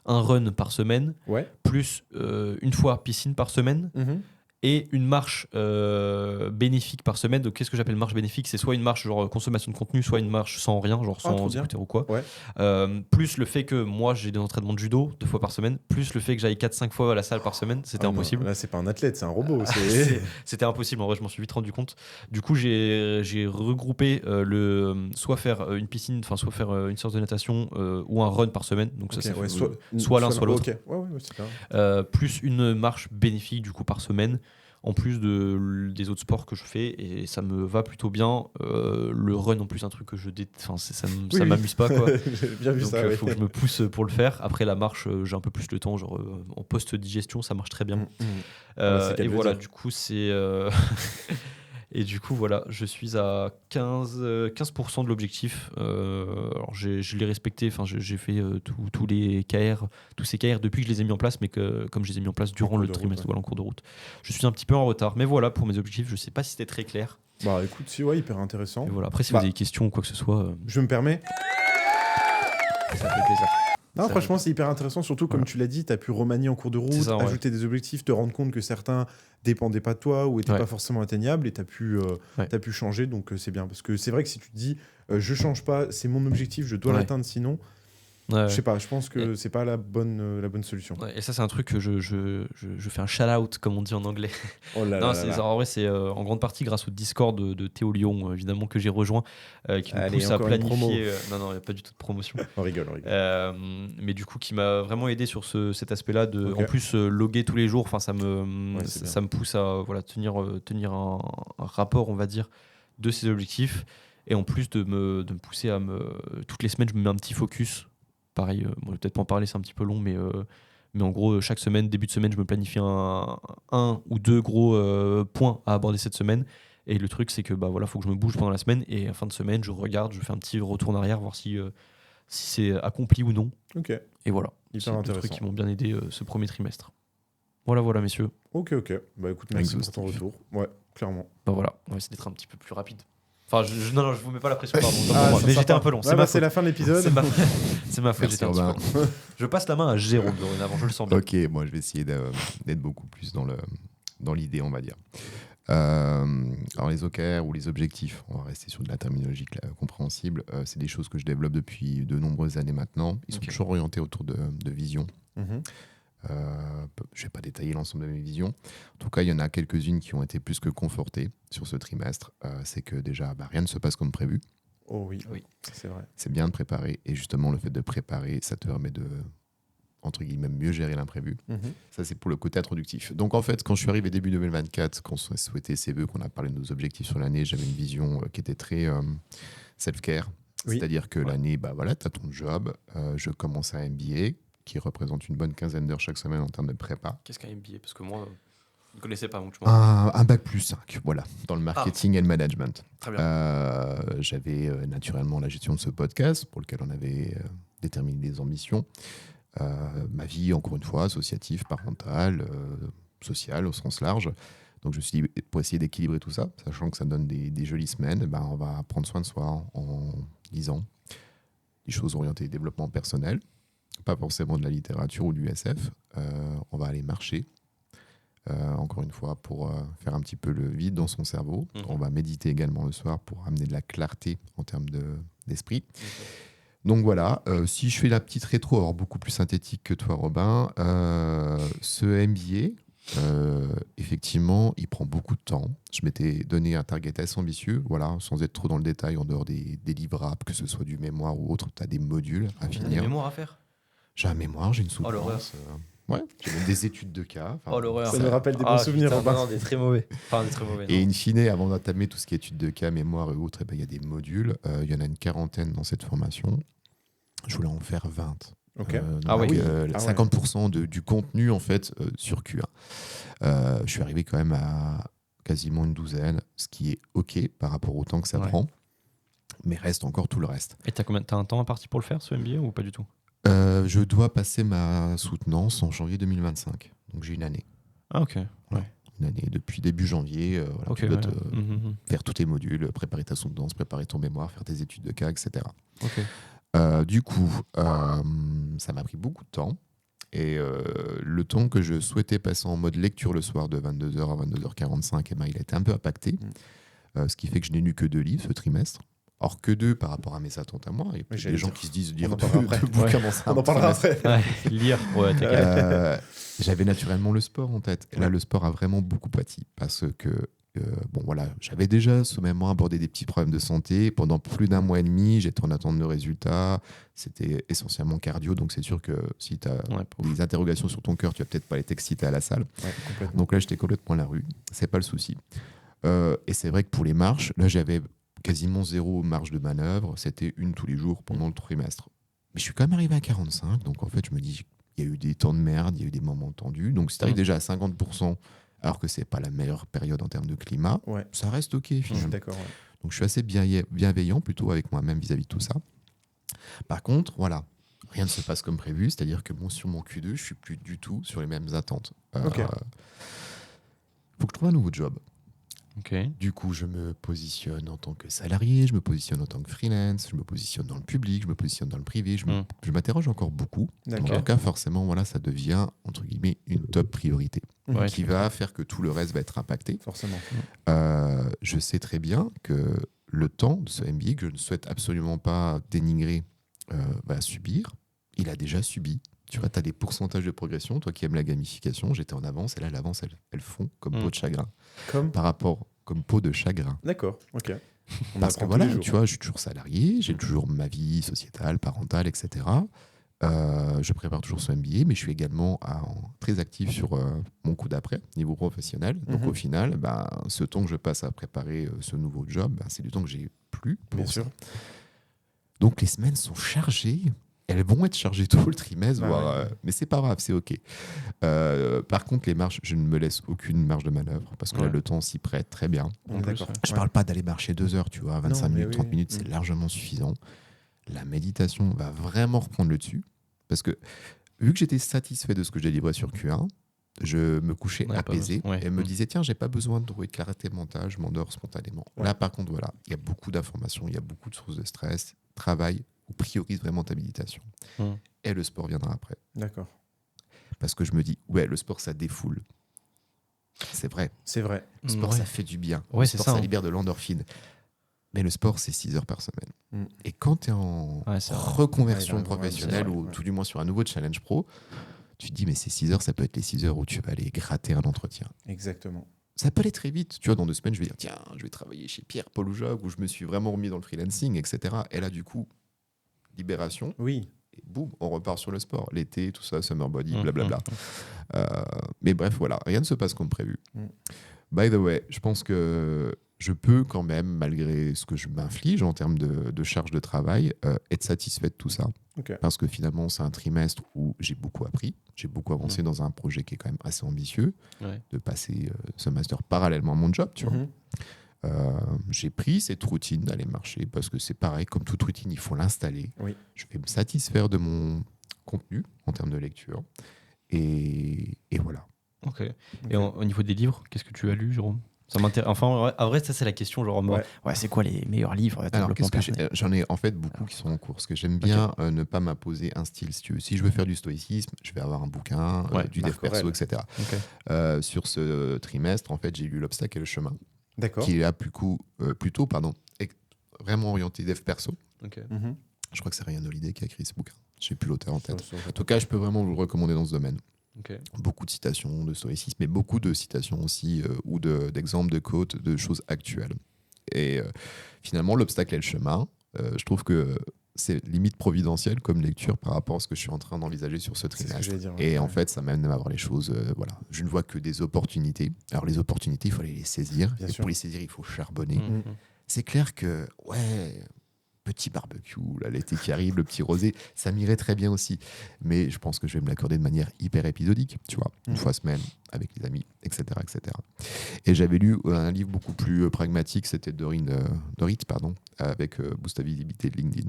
run par semaine, plus une fois piscine par semaine. Et une marche bénéfique par semaine. Donc, qu'est-ce que j'appelle marche bénéfique ? C'est soit une marche genre consommation de contenu, soit une marche sans rien, genre sans écouter ou quoi. Plus le fait que moi j'ai des entraînements de judo 2 fois par semaine, plus le fait que j'aille 4-5 fois à la salle par semaine, c'était impossible. Là, c'est pas un athlète, c'est un robot. C'était impossible, en vrai, je m'en suis vite rendu compte. Du coup, j'ai regroupé soit faire une piscine, soit faire une séance de natation ou un run par semaine. Donc, ça, soit l'un, soit l'autre. Plus une marche bénéfique du coup par semaine. en plus des autres sports que je fais, et ça me va plutôt bien. Le run, en plus, un truc que je ça m'amuse pas, quoi. J'ai bien vu Donc ça. faut que je me pousse pour le faire. Après la marche, j'ai un peu plus le temps, genre en post-digestion, ça marche très bien. C'est Et voilà, dire. du coup, c'est. Et du coup, voilà, je suis à 15% de l'objectif. Alors, je l'ai respecté, enfin, j'ai fait tous ces KR depuis que je les ai mis en place, mais comme je les ai mis en place durant cours le de route, trimestre, ouais. voilà, en cours de route. Je suis un petit peu en retard, mais voilà pour mes objectifs. Je sais pas si c'était très clair. Bah écoute, si, ouais, hyper intéressant. Et voilà. Après, si Bah. vous avez des questions ou quoi que ce soit, Je me permets. ça fait plaisir. Non, Ça franchement, c'est hyper intéressant, surtout comme Voilà. tu l'as dit, tu as pu remanier en cours de route, C'est ça, ouais. ajouter des objectifs, te rendre compte que certains dépendaient pas de toi ou étaient Ouais. pas forcément atteignables et tu as, Ouais. pu changer, donc c'est bien. Parce que c'est vrai que si tu te dis, je change pas, c'est mon objectif, je dois Ouais. l'atteindre sinon, Ouais. je sais pas, je pense que c'est pas la bonne solution. Ouais, et ça, c'est un truc que je fais un shout-out, comme on dit en anglais. Oh là Non, là là là. en vrai, c'est en grande partie grâce au Discord de Théo Lyon, évidemment, que j'ai rejoint, qui me Allez, pousse à encore une promo. planifier. Non, il n'y a pas du tout de promotion. On rigole. Mais du coup, qui m'a vraiment aidé sur cet aspect-là. Ok. En plus, loguer tous les jours, ça c'est ça me pousse à tenir un rapport, on va dire, de ces objectifs. Et en plus de me pousser toutes les semaines, je me mets un petit focus. Pareil, je vais peut-être pas en parler, c'est un petit peu long, mais en gros, chaque semaine, début de semaine, je me planifie un ou deux gros points à aborder cette semaine. Et le truc, c'est que faut que je me bouge pendant la semaine. Et à fin de semaine, je regarde, je fais un petit retour en arrière, voir si c'est accompli ou non. Ok, Et voilà. hyper C'est deux intéressant. trucs qui m'ont bien aidé ce premier trimestre. Voilà, messieurs. Ok. Bah écoute, merci pour ton Exhaustif. retour. Ouais, clairement. Voilà, on va essayer d'être un petit peu plus rapide. Enfin, non, je vous mets pas la pression, pardon. Ah, Mais c'est j'étais sympa. un peu long. Ouais, C'est ma c'est faute. la fin de l'épisode. C'est ma faute, Merci, j'étais un petit Robin. peu long. Je passe la main à Jérôme dorénavant, je le sens bien. Ok, moi je vais essayer d'être beaucoup plus dans l'idée, on va dire. Alors les OKR ou les objectifs, on va rester sur de la terminologie compréhensible, c'est des choses que je développe depuis de nombreuses années maintenant. Ils sont Ok. toujours orientés autour de vision. Mhm. Je vais pas détailler l'ensemble de mes visions. En tout cas, il y en a quelques-unes qui ont été plus que confortées sur ce trimestre. C'est que déjà, rien ne se passe comme prévu. Oh oui, Oui. c'est vrai. C'est bien de préparer. Et justement, le fait de préparer, ça te permet de, entre guillemets, mieux gérer l'imprévu. Mhm. Ça, c'est pour le côté introductif. Donc, en fait, quand je suis arrivé début 2024, qu'on souhaitait ces vœux, qu'on a parlé de nos objectifs sur l'année, j'avais une vision qui était très self-care. Oui. C'est-à-dire que l'année, tu as ton job. Je commence un MBA qui représente une bonne quinzaine d'heures chaque semaine en termes de prépa. Qu'est-ce qu'un MBA? Parce que moi, je ne connaissais pas, donc je m'en Un bac plus 5, voilà, dans le marketing et le management. Très bien. J'avais naturellement la gestion de ce podcast pour lequel on avait déterminé des ambitions. Ma vie, encore une fois, associative, parentale, sociale au sens large. Donc je me suis dit, pour essayer d'équilibrer tout ça, sachant que ça donne des jolies semaines, on va prendre soin de soi en lisant des choses orientées développement personnel, pas forcément de la littérature ou du SF. On va aller marcher, encore une fois, pour faire un petit peu le vide dans son cerveau. Mhm. On va méditer également le soir pour amener de la clarté en termes d'esprit. Donc voilà, si je fais la petite rétro, alors beaucoup plus synthétique que toi, Robin, ce MBA, effectivement, il prend beaucoup de temps. Je m'étais donné un target assez ambitieux, voilà, sans être trop dans le détail, en dehors des livrables, que ce soit du mémoire ou autre, tu as des modules à J'ai des finir. mémoires à faire. J'ai un mémoire, j'ai une l'horreur. soutenance. Ouais, j'ai même des études de cas. Enfin, Oh l'horreur. Ça nous rappelle des bons souvenirs, putain, Robin. non, des très mauvais. Enfin, des très mauvais. Et non. in fine, avant d'entamer tout ce qui est études de cas, mémoire et autres, il y a des modules. Il y en a une quarantaine dans cette formation. Je voulais en faire 20. Ok. Ah donc, oui. 50% du contenu en fait sur Q1. Je suis arrivé quand même à quasiment une douzaine, ce qui est ok par rapport au temps que ça Ouais. prend, mais reste encore tout le reste. Et t'as un temps imparti pour le faire, ce MBA, ou pas du tout? Je dois passer ma soutenance en janvier 2025, donc j'ai une année. Ah, ok. Une année depuis début janvier. Voilà, Ok, tu dois ouais. faire tous tes modules, préparer ta soutenance, préparer ton mémoire, faire tes études de cas, etc. Ok. Du coup, ça m'a pris beaucoup de temps. Et le temps que je souhaitais passer en mode lecture le soir de 22h à 22h45, il a été un peu impacté. Ce qui fait que je n'ai lu que 2 livres ce trimestre. Or, que 2 par rapport à mes attentes à moi. Et puis j'allais des gens dire, qui se disent on lire en parlera après. bouquins Ouais. dans ça. On en parlera après. Ouais, lire. Ouais, t'inquiète. J'avais naturellement le sport en tête. Et là, le sport a vraiment beaucoup pâti. Parce que Bon, voilà, j'avais déjà sommairement abordé des petits problèmes de santé. Pendant plus d'1 mois et demi, j'étais en attente de résultats. C'était essentiellement cardio, donc c'est sûr que si tu as des interrogations sur ton cœur, tu vas peut-être pas aller t'exciter à la salle. Ouais, complètement. Donc là, j'étais complètement à la rue. C'est pas le souci. Et c'est vrai que pour les marches, là, j'avais quasiment 0 marge de manœuvre. C'était une tous les jours pendant le trimestre. Mais je suis quand même arrivé à 45. Donc en fait, je me dis, il y a eu des temps de merde, il y a eu des moments tendus. Donc si tu arrives déjà à 50%, alors que c'est pas la meilleure période en termes de climat, ça reste OK finalement. D'accord, Donc je suis assez bienveillant plutôt avec moi-même vis-à-vis de tout ça. Par contre, voilà, rien ne se passe comme prévu. C'est-à-dire que sur mon Q2, je suis plus du tout sur les mêmes attentes. Faut que je trouve un nouveau job. Du coup, je me positionne en tant que salarié, je me positionne en tant que freelance, je me positionne dans le public, je me positionne dans le privé. Je m'interroge encore beaucoup. En tout cas, forcément, voilà, ça devient, entre guillemets, une top priorité qui va faire que tout le reste va être impacté. Forcément. Je sais très bien que le temps de ce MBA, que je ne souhaite absolument pas dénigrer, va subir. Il a déjà subi. Tu vois, tu as des pourcentages de progression. Toi qui aimes la gamification, j'étais en avance et là, l'avance, elle fond comme peau de chagrin. Par rapport, comme peau de chagrin. D'accord, ok. Parce que voilà, tu vois, je suis toujours salarié, j'ai toujours ma vie sociétale, parentale, etc. Je prépare toujours ce MBA, mais je suis également très actif sur mon coup d'après, niveau professionnel. Donc au final, ce temps que je passe à préparer ce nouveau job, c'est du temps que j'ai plus pour Bien ça. sûr. Donc les semaines sont chargées. Elles vont être chargées tout le trimestre, mais c'est pas grave, c'est OK. Par contre, les marches, je ne me laisse aucune marge de manœuvre parce que là, le temps s'y prête très bien. Je parle pas d'aller marcher 2 heures, tu vois, 25 minutes, 30 minutes, c'est largement suffisant. La méditation va vraiment reprendre le dessus parce que vu que j'étais satisfait de ce que j'ai livré sur Q1, je me couchais apaisé et me disais, tiens, j'ai pas besoin de trouver de clarté mentale, je m'endors spontanément. Là, par contre, voilà, il y a beaucoup d'informations, il y a beaucoup de sources de stress, travail ou priorise vraiment ta méditation. Et le sport viendra après. D'accord. Parce que je me dis, le sport, ça défoule. C'est vrai. C'est vrai. Le sport, ça fait du bien. Ouais, le sport, ça libère de l'endorphine. Mais le sport, c'est 6 heures par semaine. Et quand tu es en reconversion professionnelle ou tout du moins sur un nouveau challenge pro, tu te dis, mais ces 6 heures, ça peut être les 6 heures où tu vas aller gratter un entretien. Exactement. Ça peut aller très vite. Tu vois, dans 2 semaines, je vais dire, tiens, je vais travailler chez Pierre Paul Jogues où je me suis vraiment remis dans le freelancing, etc. Et là, du coup, libération. Oui. Et boum, on repart sur le sport. L'été, tout ça, summer body, blablabla. Mais bref, voilà, rien ne se passe comme prévu. By the way, je pense que je peux quand même, malgré ce que je m'inflige en termes de charge de travail, être satisfait de tout ça. Parce que finalement, c'est un trimestre où j'ai beaucoup appris. J'ai beaucoup avancé dans un projet qui est quand même assez ambitieux, de passer ce master parallèlement à mon job, tu vois. J'ai pris cette routine d'aller marcher parce que c'est pareil, comme toute routine, il faut l'installer. Je vais me satisfaire de mon contenu en termes de lecture. Et voilà. Et au niveau des livres, qu'est-ce que tu as lu, Jérôme? Ça m'intéresse. Enfin, en vrai, ça, c'est la question. Genre, c'est quoi les meilleurs livres? Alors, j'en ai en fait beaucoup qui sont en cours. Parce que j'aime bien ne pas m'imposer un style. Si je veux faire du stoïcisme, je vais avoir un bouquin, du dev perso, etc. Sur ce trimestre, en fait, j'ai lu L'obstacle et le chemin. Qui est plutôt vraiment orienté dev perso. Je crois que c'est Ryan Holiday qui a écrit ce bouquin. Je n'ai plus l'auteur en tête. En tout cas, je peux vraiment vous le recommander dans ce domaine. Beaucoup de citations de stoïcisme, mais beaucoup de citations aussi ou d'exemples de quotes, de choses actuelles. Et finalement, L'obstacle et le chemin, je trouve que c'est limite providentiel comme lecture par rapport à ce que je suis en train d'envisager sur ce trimestre. En fait, ça m'amène à voir les choses. Je ne vois que des opportunités. Alors, les opportunités, il faut les saisir. Pour les saisir, il faut charbonner. C'est clair que, petit barbecue, l'été qui arrive, le petit rosé, ça m'irait très bien aussi. Mais je pense que je vais me l'accorder de manière hyper épisodique, tu vois, une fois semaine, avec les amis, etc., etc. Et j'avais lu un livre beaucoup plus pragmatique, c'était Dorit, avec Boost ta visibilité de LinkedIn.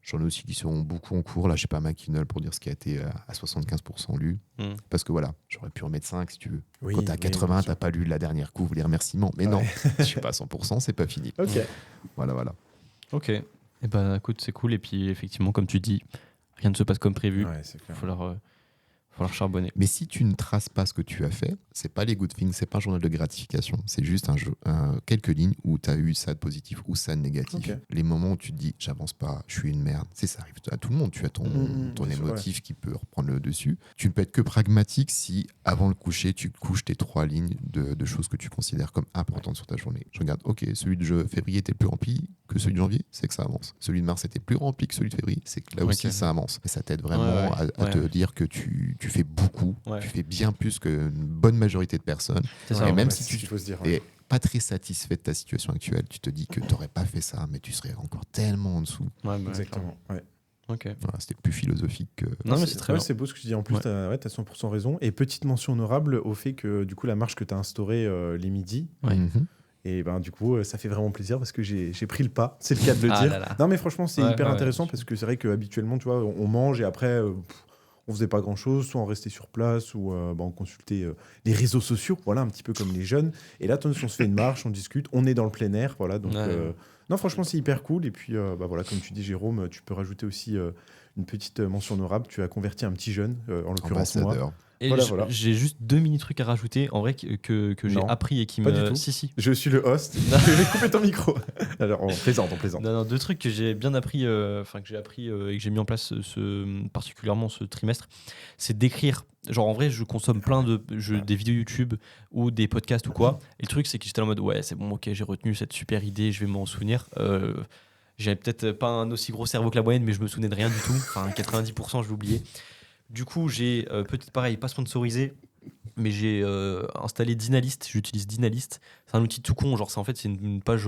J'en ai aussi qui sont beaucoup en cours. Là, je n'ai pas ma Kindle pour dire ce qui a été à 75% lu. Parce que voilà, j'aurais pu en mettre 5 si tu veux. Quand tu as 80, tu n'as pas lu la dernière couve, les remerciements. Mais non, je ne suis pas à 100%, c'est pas fini. Voilà. Ok. Et écoute, c'est cool. Et puis, effectivement, comme tu dis, rien ne se passe comme prévu. Il va falloir charbonner. Mais si tu ne traces pas ce que tu as fait, c'est pas les good things, c'est pas un journal de gratification. C'est juste quelques lignes où tu as eu ça de positif ou ça de négatif. Ok. Les moments où tu te dis, j'avance pas, je suis une merde. Ça arrive à tout le monde. Tu as ton bien sûr, émotif qui peut reprendre le dessus. Tu ne peux être que pragmatique si, avant le coucher, tu couches tes 3 lignes de choses que tu considères comme importantes sur ta journée. Je regarde, ok, celui de février était plus rempli que celui de janvier, c'est que ça avance. Celui de mars était plus rempli que celui de février, c'est que là aussi ça avance. Et ça t'aide vraiment à te dire que tu fais beaucoup, tu fais bien plus qu'une bonne majorité de personnes. C'est ça, et même Ouais, si c'est ce tu qu'il faut se dire. n'es pas très satisfait de ta situation actuelle, tu te dis que tu n'aurais pas fait ça, mais tu serais encore tellement en dessous. Exactement. Ouais. Ok. Voilà, c'était plus philosophique que... Non, mais c'est très bien. C'est beau ce que tu dis. En plus, tu as 100% raison. Et petite mention honorable au fait que du coup, la marche que tu as instaurée les midis, Ouais. et ben du coup, ça fait vraiment plaisir parce que j'ai pris le pas. C'est le cas de le Ah dire. là là. Non, mais franchement, c'est Ouais, hyper ouais, intéressant ouais. parce que c'est vrai qu'habituellement, tu vois, on mange et après, on faisait pas grand chose. Soit on restait sur place ou on consultait les réseaux sociaux, voilà, un petit peu comme les jeunes. Et là, on se fait une marche, on discute, on est dans le plein air, voilà. Donc, Ouais. non, franchement, c'est hyper cool. Et puis, voilà, comme tu dis, Jérôme, tu peux rajouter aussi une petite mention honorable. Tu as converti un petit jeune, en l'occurrence moi. Ambassadeur. Et Voilà. j'ai juste 2 mini-trucs à rajouter, en vrai, que j'ai Non, appris et qui pas me... du tout. Si. Je suis le host. Je vais couper ton micro. Alors, on plaisante. Non, 2 trucs que j'ai bien appris, et que j'ai mis en place particulièrement ce trimestre, c'est d'écrire. Genre, en vrai, je consomme plein des vidéos YouTube ou des podcasts ou quoi. Et le truc, c'est que j'étais en mode, ouais, c'est bon, ok, j'ai retenu cette super idée, je vais m'en souvenir. J'avais peut-être pas un aussi gros cerveau que la moyenne, mais je me souvenais de rien du tout. Enfin, 90%, je l'ai oublié. Du coup, j'ai, peut-être pareil, pas sponsorisé, mais j'ai installé Dynalist. J'utilise Dynalist. C'est un outil tout con. Genre, c'est une page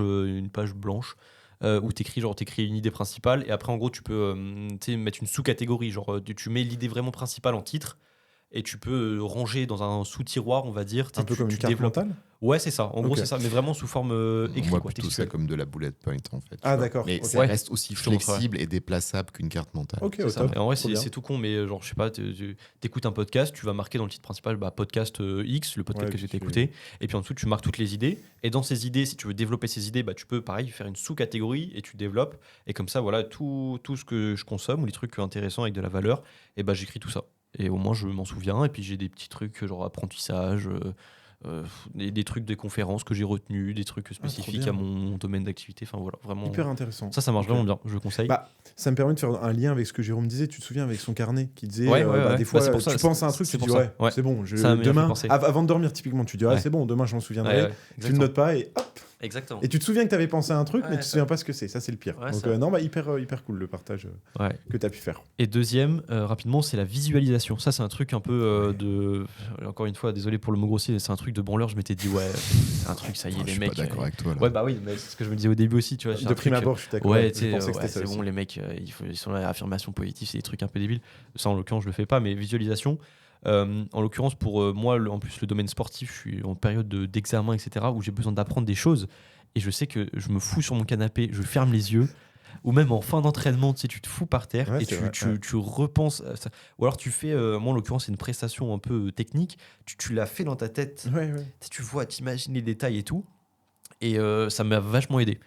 blanche où t'écris une idée principale. Et après, en gros, tu peux mettre une sous-catégorie. Genre, tu mets l'idée vraiment principale en titre. Et tu peux ranger dans un sous-tiroir, on va dire. Un peu comme une carte développes. mentale. Ouais, c'est ça. En gros, Ok. c'est ça. Mais vraiment sous forme On écrite. voit quoi, plutôt ça textuelle. comme de la bullet point, en fait. tu Ah, vois. d'accord. Mais Ok. ça Ouais. reste aussi Je te montrerai. flexible et déplaçable qu'une carte mentale. Ok, C'est au ça. top. Et en vrai, Trop bien. c'est tout con, mais genre, je sais pas, t'écoutes un podcast, tu vas marquer dans le titre principal podcast X, le podcast Ouais, que j'ai puis tu- écouté, et puis en dessous, tu marques toutes les idées. Et dans ces idées, si tu veux développer ces idées, tu peux, pareil, faire une sous-catégorie et tu développes. Et comme ça, voilà, tout ce que je consomme ou les trucs intéressants avec de la valeur, et j'écris tout ça. Et au moins, je m'en souviens. Et puis, j'ai des petits trucs genre apprentissage. Des trucs des conférences que j'ai retenus, des trucs spécifiques bien. à mon domaine d'activité. Enfin voilà, vraiment. Hyper intéressant. Ça marche Ok. vraiment bien. Je le conseille. Bah, ça me permet de faire un lien avec ce que Jérôme disait. Tu te souviens avec son carnet qui disait Ouais, ouais. des fois Bah, c'est pour ça, tu penses à un truc, c'est tu pour dis ça. Ouais. c'est bon. Ça m'y a fait Demain, penser. avant de dormir typiquement, tu dis Ouais. c'est bon, demain je m'en souviendrai. Ouais, Tu exactement. le notes pas et hop. Exactement. Et tu te souviens que tu avais pensé à un truc, mais Ouais, tu te souviens pas ce que c'est. Ça c'est le pire. Ouais, Donc ça. non, hyper cool le partage Ouais. que tu as pu faire. Et deuxième, rapidement, c'est la visualisation. Ça, c'est un truc un peu de. Encore une fois, désolé pour le mot grossier, c'est un truc de branleur. Je m'étais dit, ouais, c'est un truc, ça y est, Je les suis mecs. pas d'accord avec toi. Là. Ouais, bah oui, mais c'est ce que je me disais au début aussi, tu vois. c'est De un prime truc, abord, je suis d'accord. Ouais, Je tu sais, pensais que ouais, c'était ça c'est aussi. bon, les mecs, ils sont dans l'affirmation positive, c'est des trucs un peu débiles. Ça, en l'occurrence, je le fais pas, mais visualisation. En l'occurrence, pour moi, en plus, le domaine sportif, je suis en période d'examen, etc., où j'ai besoin d'apprendre des choses. Et je sais que je me fous sur mon canapé, je ferme les yeux. Ou même en fin d'entraînement, tu sais, tu te fous par terre Ouais, et c'est vrai, ouais. tu repenses à ça. Ou alors tu fais, moi en l'occurrence, c'est une prestation un peu technique. Tu l'as fait dans ta tête. Ouais. Tu sais, tu vois, t'imagines les détails et tout. Et ça m'a vachement aidé.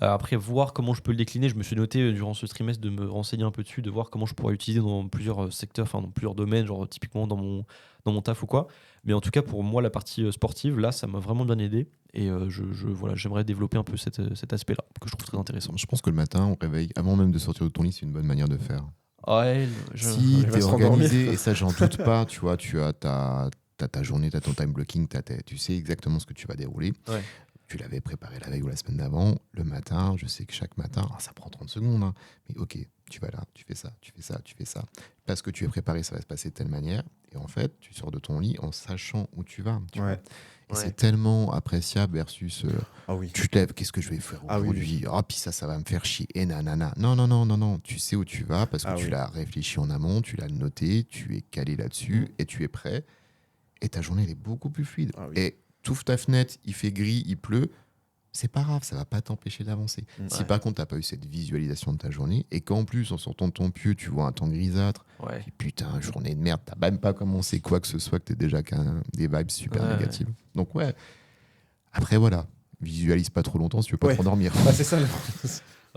Après, voir comment je peux le décliner, je me suis noté durant ce trimestre de me renseigner un peu dessus, de voir comment je pourrais l'utiliser dans plusieurs secteurs, enfin dans plusieurs domaines, genre typiquement dans mon taf ou quoi. Mais en tout cas, pour moi, la partie sportive, là, ça m'a vraiment bien aidé. Et voilà, j'aimerais développer un peu cet aspect-là, que je trouve très intéressant. Je pense que le matin, au réveil, avant même de sortir de ton lit, c'est une bonne manière de faire. Ouais, Si il va t'es se rendormir. organisé, et ça j'en doute pas, tu vois, tu as ta journée, tu as ton time blocking, tu sais exactement ce que tu vas dérouler. Ouais. Tu l'avais préparé la veille ou la semaine d'avant. Le matin, je sais que chaque matin, ça prend 30 secondes, hein, mais ok, tu vas là, tu fais ça, tu fais ça, tu fais ça. Parce que tu es préparé, ça va se passer de telle manière. Et en fait, tu sors de ton lit en sachant où tu vas. Tu vois. Ouais. Et Ouais. c'est tellement appréciable versus Ah oui. tu te lèves, qu'est-ce que je vais faire Ah oui, aujourd'hui? Ah, puis ça va me faire chier. Et nanana. Non. Tu sais où tu vas parce que Ah tu oui. l'as réfléchi en amont, tu l'as noté, tu es calé là-dessus et tu es prêt. Et ta journée, elle est beaucoup plus fluide. Ah oui. Et t'ouvres ta fenêtre, il fait gris, il pleut. C'est pas grave, ça va pas t'empêcher d'avancer. Si Ouais. par contre, t'as pas eu cette visualisation de ta journée et qu'en plus, en sortant de ton pieu, tu vois un temps grisâtre, Ouais. et putain, journée de merde, t'as même pas commencé quoi que ce soit, que t'es déjà qu'un des vibes super Ouais. négatives. Donc ouais, après voilà, visualise pas trop longtemps si tu veux pas Ouais. te rendormir. Bah, c'est ça.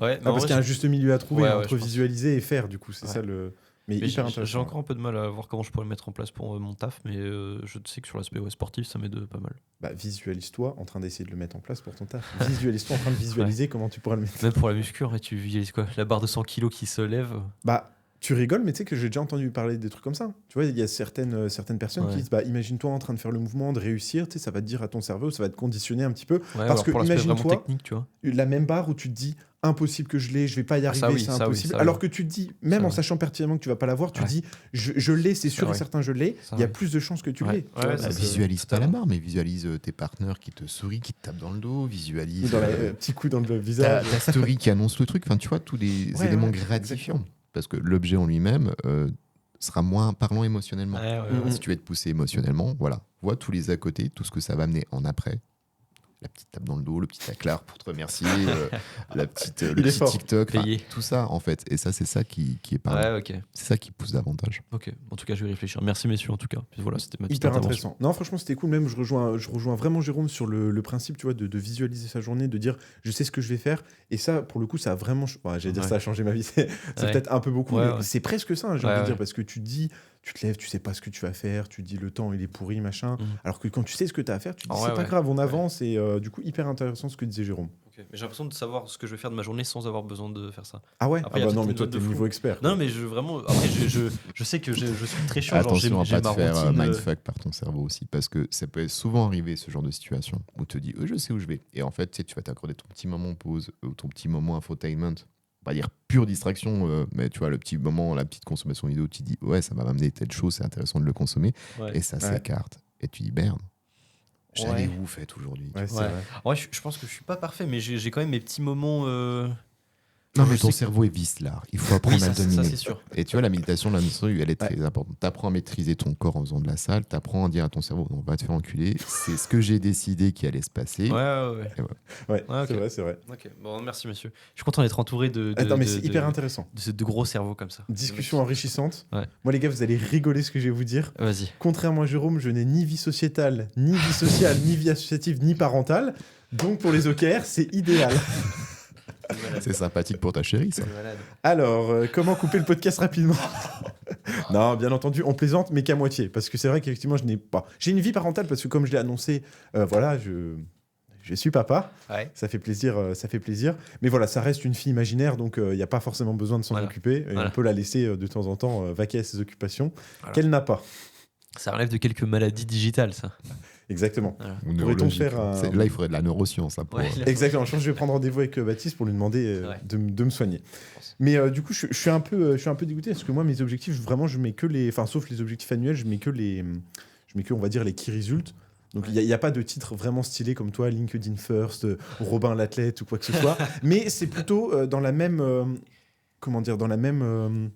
Ouais, Parce qu'il y a un juste milieu à trouver Ouais, ouais, entre je pense. visualiser et faire, du coup. C'est Ouais. ça le. Mais Mais hyper j'ai intéressant. encore un peu de mal à voir comment je pourrais le mettre en place pour mon taf, mais je sais que sur l'aspect sportif, ça m'aide pas mal. Bah, visualise-toi en train d'essayer de le mettre en place pour ton taf. Visualise-toi en train de visualiser comment tu pourrais le mettre. Même pour la muscu, en fait, tu visualises quoi? La barre de 100 kilos qui se lève. Bah, tu rigoles, mais tu sais que j'ai déjà entendu parler des trucs comme ça. Tu vois, il y a certaines personnes qui disent, bah, imagine-toi en train de faire le mouvement, de réussir, tu sais, ça va te dire à ton cerveau, ça va te conditionner un petit peu. Ouais, Parce que pour l'aspect vraiment imagine-toi, technique, tu vois. la même barre où tu te dis, impossible que je l'ai, je vais pas y arriver, ça oui, c'est ça oui, impossible. ça oui. Alors que tu te dis, même Ça en oui. sachant pertinemment que tu vas pas l'avoir, tu Ouais. dis, je l'ai, c'est sûr et vrai. certain, je l'ai. Ça Il y a oui. plus de chances que tu Ouais. l'aies. Ouais, Tu vois, ouais, Bah, ça, donc, visualise pas la totalement. barre, mais visualise tes partenaires qui te sourient, qui te tapent dans le dos, visualise dans petit coup dans le visage. ta story qui annonce le truc. Enfin, tu vois, tous les Ouais, éléments ouais, gratifiants. exactement. Parce que l'objet en lui-même sera moins parlant émotionnellement. Ouais, ouais, ouais. Si tu veux être poussé émotionnellement, voilà, vois tous les à côté, tout ce que ça va amener en après. La petite tape dans le dos, le petit taclard pour te remercier, le Il est petit fort. TikTok, enfin, Payé. tout ça en fait. Et ça, c'est ça qui est parlant. Ouais, ok. C'est ça qui pousse davantage. Ok. En tout cas, je vais réfléchir. Merci, messieurs, en tout cas. Puis voilà, c'était ma petite Hyper intervention. intéressant. Non, franchement, c'était cool. Même, je rejoins vraiment Jérôme sur le principe, tu vois, de visualiser sa journée, de dire, je sais ce que je vais faire. Et ça, pour le coup, ça a vraiment, j'allais dire, Ouais. ça a changé ma vie. C'est Ouais. peut-être un peu beaucoup, Ouais, mais ouais. c'est presque ça, j'ai Ouais, envie de dire, ouais. parce que tu te dis, tu te lèves, tu sais pas ce que tu vas faire, tu te dis, le temps, il est pourri, machin. Mhm. Alors que quand tu sais ce que tu as à faire, tu te dis, Ah c'est ouais, pas ouais. grave, on avance. Et du coup, hyper intéressant ce que disait Jérôme. Ok. Mais j'ai l'impression de savoir ce que je vais faire de ma journée sans avoir besoin de faire ça. Ah ouais. Après, il y a Ah bah non, peut-être mais une toi, note t'es de le fou. niveau expert. Non, mais vraiment. Après, je sais que je suis très chiant. Attention genre, à j'ai pas te ma faire routine. mindfuck par ton cerveau aussi, parce que ça peut souvent arriver ce genre de situation où tu te dis, je sais où je vais. Et en fait, tu sais, tu vas t'accorder ton petit moment pause ou ton petit moment infotainment. On va dire pure distraction, mais tu vois, le petit moment, la petite consommation vidéo, tu te dis, ouais, ça va m'amener telle chose, c'est intéressant de le consommer. Ouais. Et ça Ouais. s'écarte. Et tu dis, merde, j'allais Ouais. où, fait aujourd'hui Ouais, c'est Ouais. vrai. En vrai, je pense que je suis pas parfait, mais j'ai quand même mes petits moments. Non, je mais ton sais que- cerveau est vicelard. Il faut apprendre Oui, à ça, le dominer. c'est sûr. Et tu vois, la méditation, la méditation, elle est très importante. Tu apprends à maîtriser ton corps en faisant de la salle. Tu apprends à dire à ton cerveau, on va te faire enculer. C'est ce que j'ai décidé qui allait se passer. Ouais, ouais, ouais. Et voilà. Ouais, Ouais, ok. c'est vrai. Ok, bon, merci, monsieur. Je suis content d'être entouré Attends, mais c'est hyper intéressant. de gros cerveaux comme ça. Discussion enrichissante. Ouais. Moi, les gars, vous allez rigoler ce que je vais vous dire. Vas-y. Contrairement à Jérôme, je n'ai ni vie sociétale, ni vie sociale, ni vie associative, ni parentale. Donc pour les OKR, c'est idéal. C'est sympathique pour ta chérie, ça. Alors, comment couper le podcast rapidement? Non, bien entendu, on plaisante, mais qu'à moitié. Parce que c'est vrai qu'effectivement, je n'ai pas. J'ai une vie parentale parce que, comme je l'ai annoncé, voilà, je suis papa. Ouais. Ça fait plaisir, ça fait plaisir. Mais voilà, ça reste une fille imaginaire, donc il n'y a pas forcément besoin de s'en Voilà. occuper. Et Voilà. on peut la laisser de temps en temps vaquer à ses occupations Voilà. qu'elle n'a pas. Ça relève de quelques maladies digitales, ça. Exactement. Voilà. Ou Pourrait-on neurologique. faire un- Là, il faudrait de la neuroscience. Hein, pour, Ouais. Exactement. Je pense que je vais prendre rendez-vous avec Baptiste pour lui demander Ouais. de me soigner. Mais du coup, je suis un peu dégoûté parce que moi, mes objectifs, vraiment, je mets que les. Enfin, sauf les objectifs annuels, je mets que, on va dire, les key results. Donc, il n'y a pas de titre vraiment stylé comme toi, LinkedIn First, Robin l'athlète ou quoi que ce soit. Mais c'est plutôt dans la même. Comment dire? Dans la même.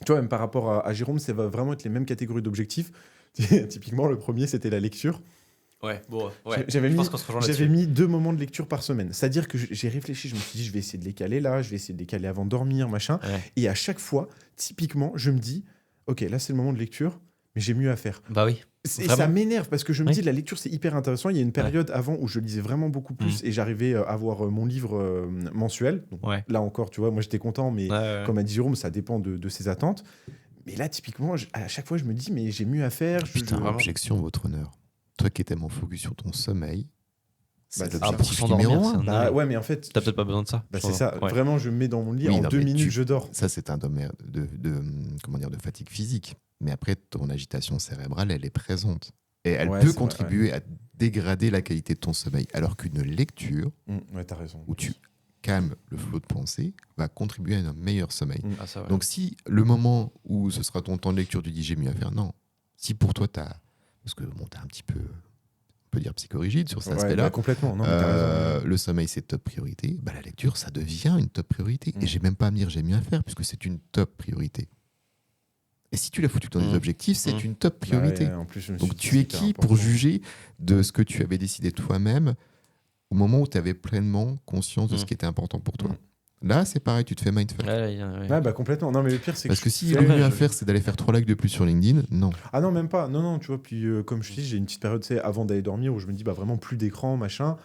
Tu vois, même par rapport à Jérôme, ça va vraiment être les mêmes catégories d'objectifs. Typiquement, le premier, c'était la lecture. Ouais, bon, ouais. J'avais Je mis- pense qu'on se rejoint J'avais là-dessus. mis 2 moments de lecture par semaine. C'est-à-dire que j'ai réfléchi, je me suis dit, je vais essayer de les caler là, je vais essayer de les caler avant de dormir, machin. Ouais. Et à chaque fois, typiquement, je me dis, ok, là c'est le moment de lecture, mais j'ai mieux à faire. Bah oui. Et Vraiment. ça m'énerve parce que je me Oui. dis, la lecture c'est hyper intéressant. Il y a une période avant où je lisais vraiment beaucoup plus et j'arrivais à avoir mon livre mensuel. Donc, Ouais. là encore, tu vois, moi j'étais content, mais Ouais. comme a dit Jérôme, ça dépend de ses attentes. Mais là, typiquement, à chaque fois, je me dis, mais j'ai mieux à faire. Putain, vraiment. objection, votre honneur. Toi qui es tellement focus sur ton sommeil, c'est Bah, pour l'objectif s'endormir, numéro c'est un. un- Bah Non, ouais, mais en fait, T'as peut-être pas besoin de ça. bah, c'est ça. Ouais. Vraiment, je me mets dans mon lit Oui, en non, 2 mais minutes, je dors. Ça, c'est un domaine comment dire, de fatigue physique. Mais après, ton agitation cérébrale, elle est présente. Et elle Ouais, peut c'est vrai, contribuer à dégrader la qualité de ton sommeil. Alors qu'une lecture, Ouais, t'as raison. où tu calmes le flot de pensée, va contribuer à un meilleur sommeil. Ah, ça, ouais. Donc si le moment où ce sera ton temps de lecture, tu dis j'ai mieux à faire, non. Si pour toi, parce que bon, t'es un petit peu, on peut dire, psychorigide sur cet Ouais, aspect-là, bah, complètement. Non, mais t'as raison. le sommeil c'est top priorité, bah, la lecture ça devient une top priorité. Et j'ai même pas à me dire j'ai mieux à faire puisque c'est une top priorité. Et si tu l'as foutu dans des objectifs, c'est une top priorité. Bah ouais, en plus, je me suis Donc dit, tu es c'est qui hyper pour important. juger de ce que tu avais décidé toi-même au moment où tu avais pleinement conscience de ce qui était important pour toi. Là, c'est pareil, tu te fais mindfuck. Ouais. Ouais, bah complètement. Non, mais le pire, c'est Parce que si je- le mieux à je- faire, c'est d'aller faire 3 likes de plus sur LinkedIn, non. Ah non, même pas. Non, tu vois. Puis, comme je te dis, j'ai une petite période, tu sais, avant d'aller dormir où je me dis, bah vraiment plus d'écran, machin.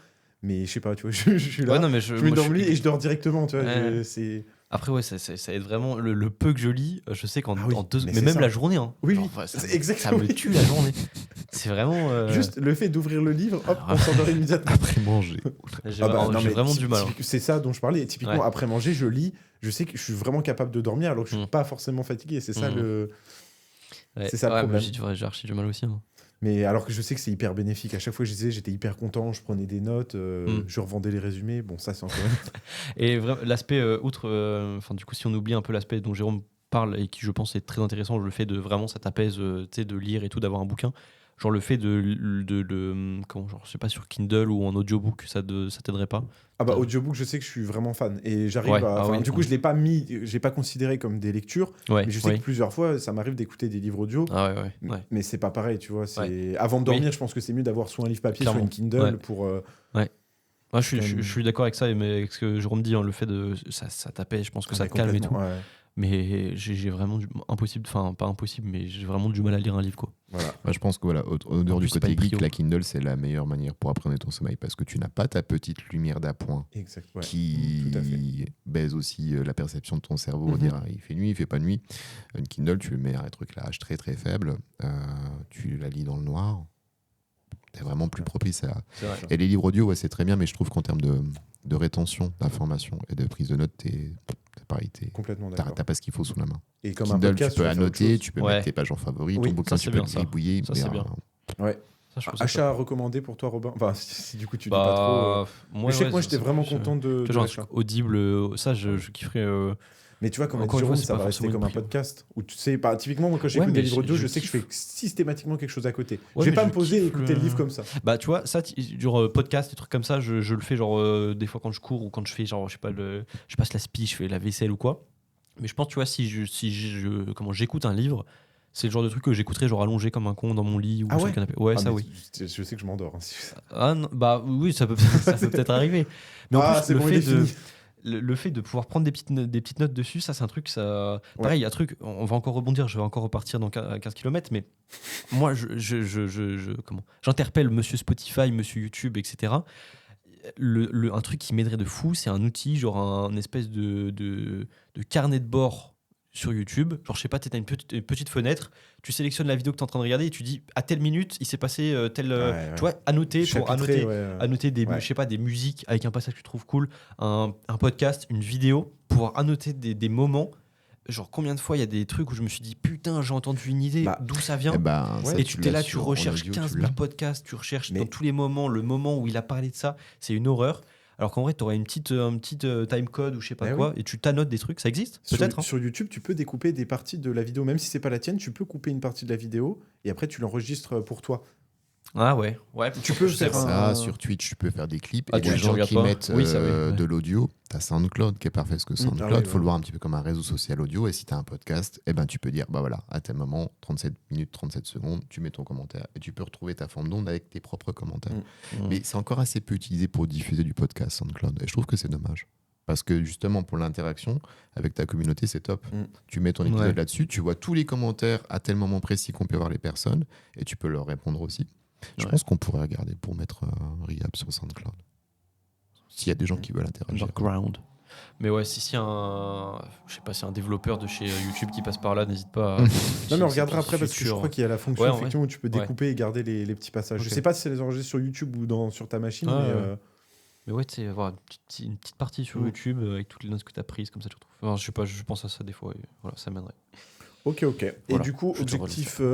Mais je sais pas, tu vois, je suis là. Ouais, non, mais je me moi, dors au lit et je dors directement, tu vois. Ouais. C'est Après, ouais, ça aide vraiment. Le peu que je lis, je sais qu'en Ah oui, en 2 mais mais c'est même ça. la journée, hein. Oui, Genre, oui, enfin, ça c'est me exactement. tue la journée. C'est vraiment. Juste le fait d'ouvrir le livre, hop, Ah. on s'endort immédiatement. Après manger. J'ai Ah bah, non, mais vraiment du mal. Hein. c'est ça dont je parlais. Typiquement, Ouais. après manger, je lis. Je sais que je suis vraiment capable de dormir alors que je suis pas forcément fatigué. C'est ça Ouais. c'est ça le Ouais, problème. j'ai archi du mal aussi. Hein. Mais alors que je sais que c'est hyper bénéfique. À chaque fois que je disais, j'étais hyper content, je prenais des notes, je revendais les résumés. Bon, ça, c'est encore une... Et l'aspect, enfin, du coup, si on oublie un peu l'aspect dont Jérôme parle et qui, je pense, est très intéressant, le fait de vraiment, ça t'apaise, tu sais, de lire et tout, d'avoir un bouquin. Genre le fait comment, genre, je sais pas, sur Kindle ou en audiobook, ça t'aiderait pas. Ah bah, audiobook, je sais que je suis vraiment fan. Et j'arrive Ouais, à... ah oui, du coup, je l'ai pas mis, j'ai pas considéré comme des lectures. Ouais, Mais je sais que plusieurs fois, ça m'arrive d'écouter des livres audio. Ah ouais. Mais c'est pas pareil, tu vois. Avant de dormir, je pense que c'est mieux d'avoir soit un livre papier, Clairement. soit une Kindle pour... Moi, je suis d'accord avec ça, mais avec ce que Jérôme dit, hein, le fait de ça t'apaise, je pense que ça te calme et tout. Ouais. Mais j'ai vraiment impossible, enfin pas impossible, mais j'ai vraiment du mal à lire un livre, quoi. Voilà. Moi, je pense que voilà, au dehors En du plus, c'est pas côté une geek, prio. la Kindle, c'est la meilleure manière pour apprendre ton sommeil parce que tu n'as pas ta petite lumière d'appoint Exact. Ouais. qui Tout à fait. baise aussi la perception de ton cerveau. Mhm. Dire il fait nuit, il fait pas nuit. Une Kindle, tu mets un trucage très très faible, tu la lis dans le noir. T'es vraiment plus propice à. C'est vrai. Et les livres audio, ouais, c'est très bien, mais je trouve qu'en termes de rétention d'informations et de prise de notes, c'est pareil, Complètement t'as d'accord. pas ce qu'il faut sous la main. Et comme un Kindle, podcast, tu peux vas faire autre annoter, chose. tu peux Ouais. mettre tes pages en favoris, Oui, ton bouquin, ça, tu c'est peux bien, le ça. gribouiller. Ça, c'est bien. Ouais. Ça, je trouve ça Achat top. recommandé pour toi, Robin. Enfin, si du coup tu lis pas trop. Moi, Mais je sais que ouais, moi j'étais c'est vraiment plus, content de tu vois, genre un l'achat. truc audible, ça, je kifferais. Mais tu vois, comme a dit Encore une fois, Jérôme, c'est ça pas va rester forcément comme une un prio. podcast. Où tu sais, typiquement, moi quand j'écoute Ouais, des mais livres audio, je je sais que je fais systématiquement quelque chose à côté. Ouais, Je vais mais pas je me poser et kiffe écouter le livre comme ça. Bah, tu vois, ça, genre podcast, des trucs comme ça, je le fais, genre, des fois quand je cours ou quand je fais, genre, je sais pas, je passe la spi, je fais la vaisselle ou quoi. Mais je pense, tu vois, si j'écoute un livre, c'est le genre de truc que j'écouterais, genre, allongé comme un con dans mon lit ou Ah sur ouais le canapé. Ouais, Ah, ça, mais oui. Je sais que je m'endors. Hein. Ah, non, bah, oui, ça peut peut-être arriver. Mais en plus, C'est bon, il est fini. le fait de pouvoir prendre des petites notes dessus, ça c'est un truc, ça. Ouais. Pareil, un truc, on va encore rebondir, je vais encore repartir dans 15 km, mais moi, j'interpelle monsieur Spotify, monsieur YouTube, etc. Un truc qui m'aiderait de fou, c'est un outil, genre un espèce de carnet de bord sur YouTube. Genre, je sais pas, tu as une petite fenêtre, tu sélectionnes la vidéo que tu es en train de regarder et tu dis à telle minute, il s'est passé tel. Ouais. Tu vois, annoter pour Chapitré, annoter des, Ouais. je sais pas, des musiques avec un passage que tu trouves cool, un podcast, une vidéo, pouvoir annoter des moments. Genre, combien de fois il y a des trucs où je me suis dit putain, j'ai entendu une idée, Bah, d'où ça vient Eh ben, ça, et tu t'es l'as là, tu en recherches audio, 15 tu 000 l'as. podcasts, tu recherches Mais- dans tous les moments, le moment où il a parlé de ça, c'est une horreur. Alors qu'en vrai, tu aurais un petit time code ou je sais pas Eh quoi, et tu t'annotes des trucs, ça existe peut-être hein. Sur YouTube, tu peux découper des parties de la vidéo, même si c'est pas la tienne, tu peux couper une partie de la vidéo et après tu l'enregistres pour toi. Ah ouais, Tu peux je sais faire pas. Ça, un- sur Twitch, tu peux faire des clips. Ah, et des Twitch, je gens regarde qui pas. mettent Oui, ça, oui, ouais. de l'audio. Tu as SoundCloud qui est parfait, parce que SoundCloud, ah ouais, faut ouais. le voir un petit peu comme un réseau social audio. Et si tu as un podcast, eh ben, tu peux dire, bah voilà, à tel moment, 37 minutes, 37 secondes, tu mets ton commentaire. Et tu peux retrouver ta forme d'onde avec tes propres commentaires. Mais c'est encore assez peu utilisé pour diffuser du podcast SoundCloud. Et je trouve que c'est dommage. Parce que justement, pour l'interaction avec ta communauté, c'est top. Mm. Tu mets ton épisode Ouais. là-dessus, tu vois tous les commentaires à tel moment précis qu'on peut voir les personnes, et tu peux leur répondre aussi. Je Ouais. pense qu'on pourrait regarder pour mettre Rehab sur SoundCloud. S'il y a des gens qui veulent interagir. Underground. Mais ouais, si un, je sais pas, si un développeur de chez YouTube qui passe par là, n'hésite pas. Non, mais on regardera après parce que je sur- crois qu'il y a la fonction Ouais, en effectivement où tu peux Ouais. découper et garder les petits passages. Je Ok. sais pas si c'est les enregistrés sur YouTube ou sur ta machine, Ah, mais ouais. Mais ouais, tu sais, avoir une petite partie sur Mm. YouTube avec toutes les notes que tu as prises, comme ça tu retrouves. Enfin, je sais pas, je pense à ça des fois. Et voilà, ça m'aiderait. ok. Et Voilà, du coup, je te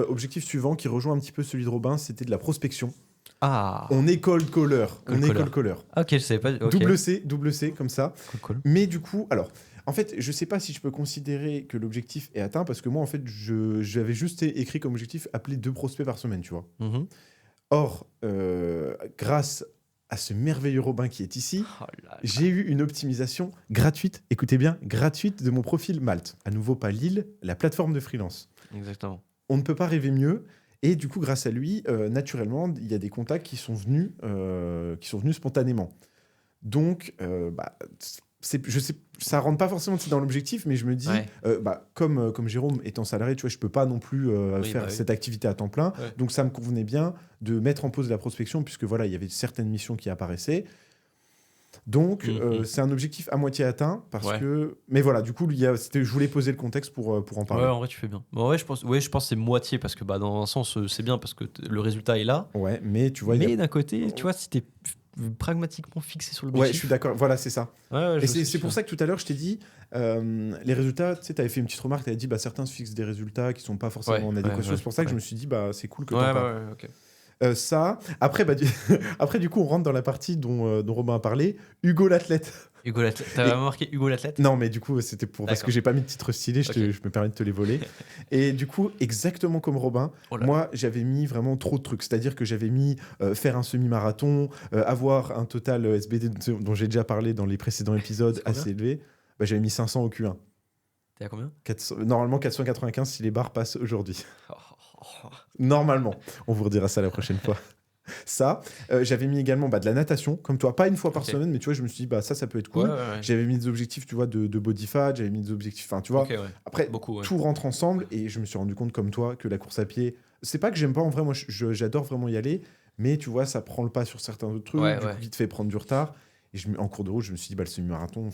objectif suivant qui rejoint un petit peu celui de Robin, c'était de la prospection. Ah, On est cold caller. On est caller. cold caller. ok, je savais pas. ok. Double C, comme ça. Cool. Mais du coup, alors, en fait, je sais pas si je peux considérer que l'objectif est atteint parce que moi, en fait, j'avais juste écrit comme objectif appeler 2 prospects par semaine, tu vois. Mhm. Or, grâce à ce merveilleux Robin qui est ici, Oh là là. j'ai eu une optimisation gratuite, écoutez bien, gratuite de mon profil Malte. À nouveau, pas Lille, la plateforme de freelance. Exactement. On ne peut pas rêver mieux. Et du coup, grâce à lui, naturellement, il y a des contacts qui sont venus spontanément. Donc, je sais, ça rentre pas forcément dans l'objectif, mais je me dis, Ouais. comme Jérôme étant salarié, tu vois, je peux pas non plus Oui, faire bah oui. cette activité à temps plein. Ouais. Donc, ça me convenait bien de mettre en pause la prospection, puisque voilà, il y avait certaines missions qui apparaissaient. Donc, c'est un objectif à moitié atteint parce que. Mais voilà, du coup, je voulais poser le contexte pour en parler. Ouais, en vrai, tu fais bien. Bon, je pense que c'est moitié parce que dans un sens, c'est bien parce que le résultat est là. Ouais, mais tu vois. Mais d'un côté, tu vois, si t'es pragmatiquement fixé sur l'objectif. Ouais, je suis d'accord. Voilà, c'est ça. Ouais, et c'est pour ça que tout à l'heure, je t'ai dit, les résultats, tu sais, tu avais fait une petite remarque, tu avais dit, certains se fixent des résultats qui sont pas forcément en adéquation. C'est pour ça que je me suis dit, c'est cool que tu en parles. Ok. Ça, après, après, du coup, on rentre dans la partie dont Robin a parlé. Hugo l'athlète. Hugo l'athlète. T'as vraiment marqué Hugo l'athlète ? Non, mais du coup, c'était parce que j'ai pas mis de titre stylé, je me permets de te les voler. Et du coup, exactement comme Robin, moi, j'avais mis vraiment trop de trucs. C'est-à-dire que j'avais mis faire un semi-marathon, avoir un total SBD dont j'ai déjà parlé dans les précédents épisodes assez élevé. J'avais mis 500 au Q1. T'es à combien ? Normalement 495 si les barres passent aujourd'hui. Normalement. On vous redira ça la prochaine fois. Ça, j'avais mis également de la natation, comme toi, pas une fois par semaine, mais tu vois, je me suis dit, ça peut être cool. J'avais mis des objectifs, tu vois, de body fat, j'avais mis des objectifs, tu vois. Après, tout rentre ensemble et je me suis rendu compte, comme toi, que la course à pied, c'est pas que j'aime pas, en vrai, moi, j'adore vraiment y aller, mais tu vois, ça prend le pas sur certains autres trucs, du coup, qui te fait prendre du retard. Et en cours de route, je me suis dit, le semi-marathon,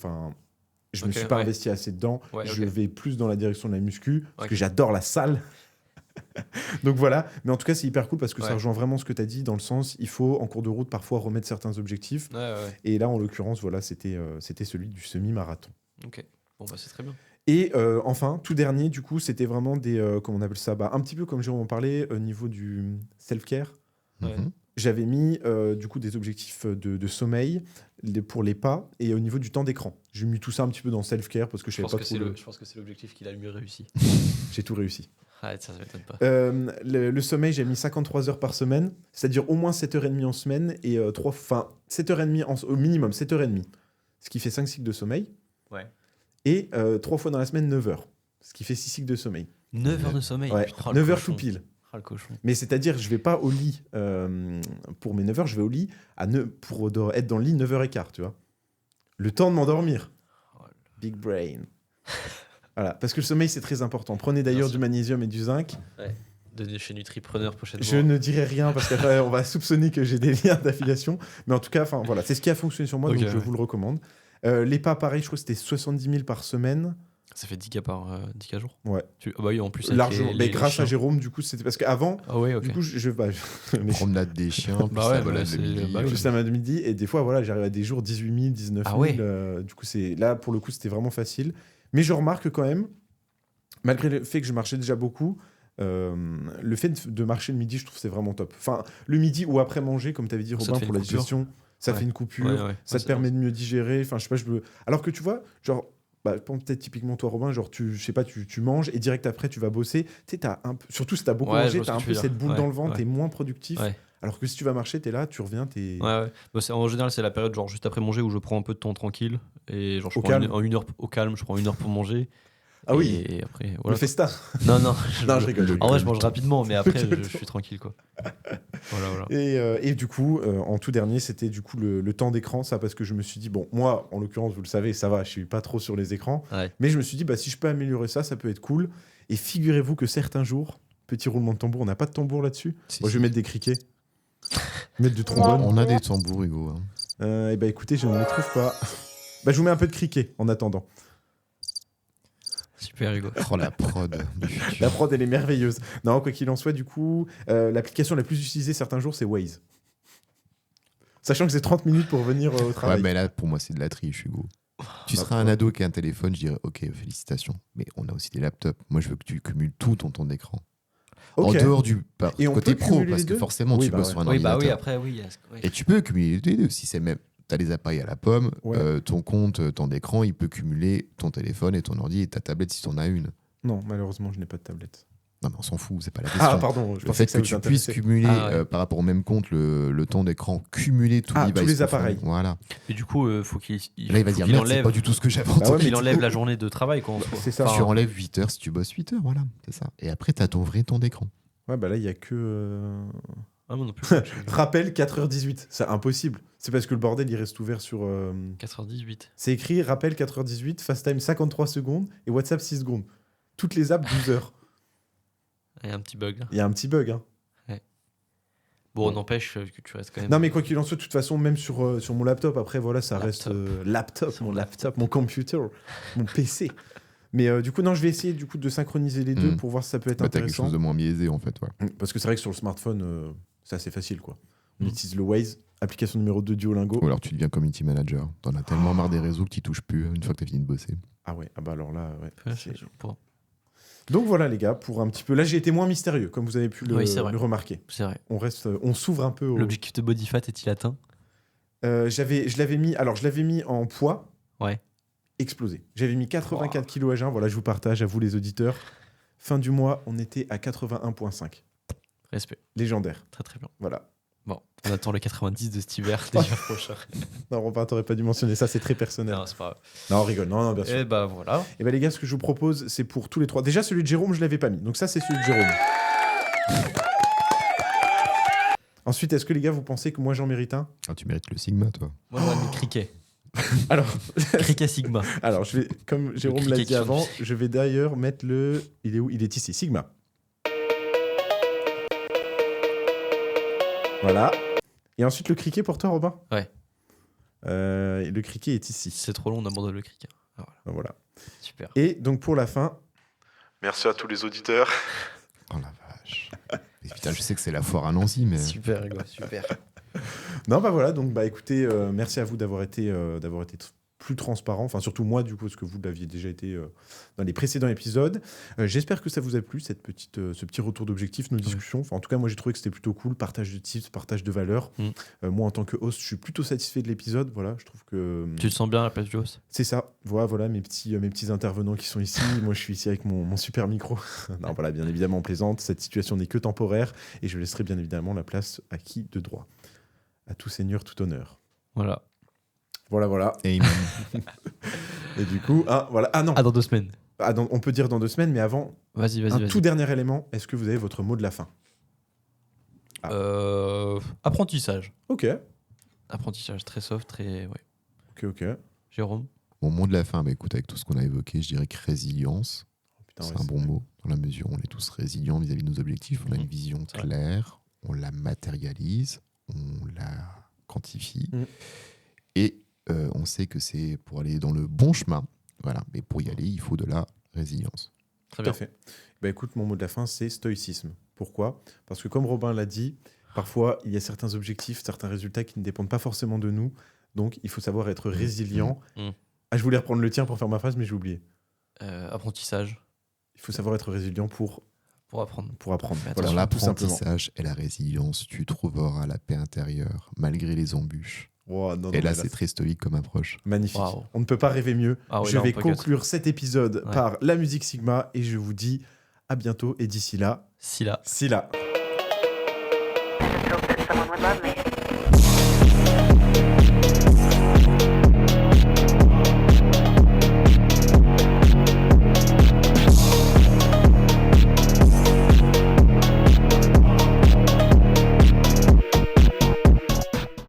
je me suis pas investi assez dedans. Je vais plus dans la direction de la muscu, parce que j'adore la salle. Donc voilà, mais en tout cas c'est hyper cool parce que ça rejoint vraiment ce que tu as dit dans le sens il faut en cours de route parfois remettre certains objectifs et là en l'occurrence voilà c'était celui du semi-marathon. Ok, bon c'est très bien. Et enfin tout dernier du coup c'était vraiment des comment on appelle ça un petit peu comme Jérôme en parlait au niveau du self-care. J'avais mis du coup des objectifs de sommeil pour les pas et au niveau du temps d'écran. J'ai mis tout ça un petit peu dans self-care parce que je savais pas trop. Je pense que c'est l'objectif qu'il a le mieux réussi. J'ai tout réussi. Ah, ça m'étonne pas. Le sommeil, j'ai mis 53 heures par semaine, c'est-à-dire au moins 7h30 en semaine et 7h30 au minimum 7h30, ce qui fait 5 cycles de sommeil. Ouais. Et 3 fois dans la semaine 9 heures, ce qui fait 6 cycles de sommeil. 9 heures de sommeil. Ouais. 9 heures tout pile. Le cochon. Mais c'est-à-dire, je vais pas au lit pour mes 9 heures, je vais au lit pour être dans le lit 9h15, tu vois. Le temps de m'endormir. Big brain. Voilà, parce que le sommeil, c'est très important. Prenez d'ailleurs du magnésium et du zinc. Ouais. De chez Nutripreneur prochainement. Je ne dirai rien parce qu'après, on va soupçonner que j'ai des liens d'affiliation. Mais en tout cas, voilà, c'est ce qui a fonctionné sur moi, donc je vous le recommande. Les pas, pareil, je crois que c'était 70 000 par semaine. Ça fait 10K par 10K jours. Ouais. Oui, en plus. Largement. Mais grâce à Jérôme, du coup, c'était parce qu'avant, du coup, promenade des chiens, plus la main de midi. Et des fois, voilà, j'arrive à des jours 18 000, 19 000. Du coup, là, pour le coup, c'était vraiment facile. Mais je remarque quand même, malgré le fait que je marchais déjà beaucoup, le fait de marcher le midi, je trouve que c'est vraiment top. Enfin, le midi ou après manger, comme tu avais dit, Robin, pour la digestion, ça fait une coupure, ça te permet de mieux digérer. Enfin, je sais pas, alors que tu vois, genre, peut-être typiquement toi, Robin, genre, je sais pas, tu manges et direct après, tu vas bosser. Tu sais, surtout si tu as beaucoup mangé, tu as un peu cette boule dans le ventre, tu es moins productif. Alors que si tu vas marcher, tu es là, tu reviens, t'es... En général, c'est la période genre juste après manger où je prends un peu de temps tranquille. Et genre, je prends une heure au calme, je prends 1 heure pour manger. Ah oui, et après, voilà. Le festin. Non, je rigole. En vrai, je mange rapidement, mais après, je suis tranquille, quoi. Voilà. Et du coup, en tout dernier, c'était du coup le temps d'écran, ça, parce que je me suis dit, bon, moi, en l'occurrence, vous le savez, ça va, je suis pas trop sur les écrans. Mais je me suis dit, si je peux améliorer ça, ça peut être cool. Et figurez-vous que certains jours, petit roulement de tambour, on n'a pas de tambour là-dessus. Moi, je vais mettre des criquets. Mettre du trombone. On a des tambours, Hugo. Et écoutez, je ne les trouve pas. Je vous mets un peu de criquet en attendant. Super, Hugo. Oh, la prod. La prod, elle est merveilleuse. Non, quoi qu'il en soit, du coup, l'application la plus utilisée certains jours, c'est Waze. Sachant que c'est 30 minutes pour venir au travail. Ouais, mais là, pour moi, c'est de la triche, Hugo. Tu seras un ado qui a un téléphone, je dirais, ok, félicitations. Mais on a aussi des laptops. Moi, je veux que tu cumules tout ton temps d'écran. En dehors du côté pro, parce que forcément, tu bosses sur un ordinateur. Après, Et tu peux cumuler les deux. Si c'est même... Tu as les appareils à la pomme, ton compte, temps d'écran, il peut cumuler ton téléphone et ton ordi et ta tablette si tu en as une. Non, malheureusement, je n'ai pas de tablette. Non, mais on s'en fout, c'est pas la question. Ah, pardon. Le fait que tu puisses cumuler par rapport au même compte le temps d'écran, cumuler tous les appareils. Voilà. Et du coup, faut qu'il là, il va dire merde, c'est pas du tout ce que j'avais entendu. Il enlève la journée de travail. C'est ça. Tu enlèves 8 heures si tu bosses 8 heures, voilà. C'est ça. Et après, tu as ton vrai temps d'écran. Ouais, là, il y a que. Ah, moi non plus. Rappel 4h18. C'est impossible. C'est parce que le bordel, il reste ouvert sur. 4h18. C'est écrit rappel 4h18, FaceTime 53 secondes et WhatsApp 6 secondes. Toutes les apps 12 heures. Il y a un petit bug. Il y a un petit bug. Hein. Ouais. Bon, n'empêche que tu restes quand même. Non, mais quoi qu'il en soit, de toute façon, même sur mon laptop, après, voilà, ça reste mon laptop, mon computer, mon PC. Mais du coup, non, je vais essayer du coup de synchroniser les deux pour voir si ça peut être T'as quelque intéressant. chose de moins biaisé, en fait. Ouais. Parce que c'est vrai que sur le smartphone, c'est assez facile, quoi. On utilise le Waze, application numéro 2 Duolingo. Ou alors tu deviens community manager. T'en as tellement marre des réseaux que tu touches plus une fois que t'as fini de bosser. Ah ouais, ah bah alors là, ouais. c'est- Bon, Donc voilà, les gars, pour un petit peu. Là, j'ai été moins mystérieux, comme vous avez pu Oui, c'est vrai. le remarquer. c'est vrai. On s'ouvre un peu au. L'objectif de body fat est-il atteint? Je l'avais mis en poids. Ouais. Explosé. J'avais mis 84 kilos à jeun. Voilà, je vous partage, à vous les auditeurs. Fin du mois, on était à 81,5. Respect. Légendaire. Très très bien. Voilà. Bon, on attend les 90 de cet hiver déjà prochain. Non, Robin, t'aurais pas dû mentionner ça, c'est très personnel. Non, c'est pas grave. Non, on rigole. Non, bien sûr. Et bah voilà. Et ben les gars, ce que je vous propose, c'est pour tous les trois. Déjà, celui de Jérôme, je l'avais pas mis. Donc ça, c'est celui de Jérôme. Ensuite, est-ce que les gars, vous pensez que moi, j'en mérite un? Ah, tu mérites le Sigma, toi. Moi, j'aurais mis criquet. Alors, Criquet Sigma. alors, je vais, comme Jérôme l'a criquet dit qui avant, change. je vais d'ailleurs mettre le. Il est où? Il est ici, Sigma. Voilà. Et ensuite, le criquet pour toi, Robin? Ouais. Le criquet est ici. C'est trop long, on abandonne le criquet. Ah, voilà. Voilà. Super. Et donc, pour la fin. Merci à tous les auditeurs. Oh la vache. Mais putain, je sais que c'est la foire à Nancy, mais. Super, Hugo, super. Non, bah voilà, donc bah écoutez, merci à vous d'avoir été plus transparent, enfin surtout moi du coup, parce que vous l'aviez déjà été dans les précédents épisodes. J'espère que ça vous a plu, ce petit retour d'objectif, nos discussions. Enfin, en tout cas, moi j'ai trouvé que c'était plutôt cool, partage de tips, partage de valeurs. Moi en tant que host, je suis plutôt satisfait de l'épisode, voilà, je trouve que... Tu te sens bien à la place du host? C'est ça, voilà mes petits intervenants qui sont ici. Moi je suis ici avec mon super micro. Non, voilà, bien évidemment on plaisante, cette situation n'est que temporaire, et je laisserai bien évidemment la place à qui de droit. À tout seigneur, tout honneur. Voilà. Voilà. Et Et du coup, voilà. Ah non, Ah, dans 2 semaines. on peut dire dans 2 semaines, mais avant, Vas-y. tout dernier élément, est-ce que vous avez votre mot de la fin? Apprentissage. Ok. Apprentissage très soft, très. Ouais. Ok. Jérôme? Mon mot de la fin, bah, écoute, avec tout ce qu'on a évoqué, je dirais que résilience, Putain, c'est ouais, un bon mot, dans la mesure où on est tous résilients vis-à-vis de nos objectifs, on a une vision claire, on la matérialise, on la quantifie, et on sait que c'est pour aller dans le bon chemin, voilà, mais pour y aller, il faut de la résilience. Très Tout à bien. fait. Bah écoute, mon mot de la fin, c'est stoïcisme. Pourquoi? Parce que comme Robin l'a dit, parfois, il y a certains objectifs, certains résultats qui ne dépendent pas forcément de nous. Donc, il faut savoir être résilient. Ah, je voulais reprendre le tien pour faire ma phrase, mais j'ai oublié. Apprentissage. Il faut savoir être résilient pour Pour apprendre. apprendre. Dans Voilà, tout simplement. l'apprentissage et la résilience, tu trouveras la paix intérieure, malgré les embûches. Wow, non, Et là, mais c'est très stoïque comme approche. magnifique. Waouh. On ne peut pas rêver mieux. Ah oui, Je là, on vais peut conclure cet épisode Ouais. par la musique Sigma et je vous dis à bientôt. Et d'ici là, Si là. si là. Just hope that someone would love me.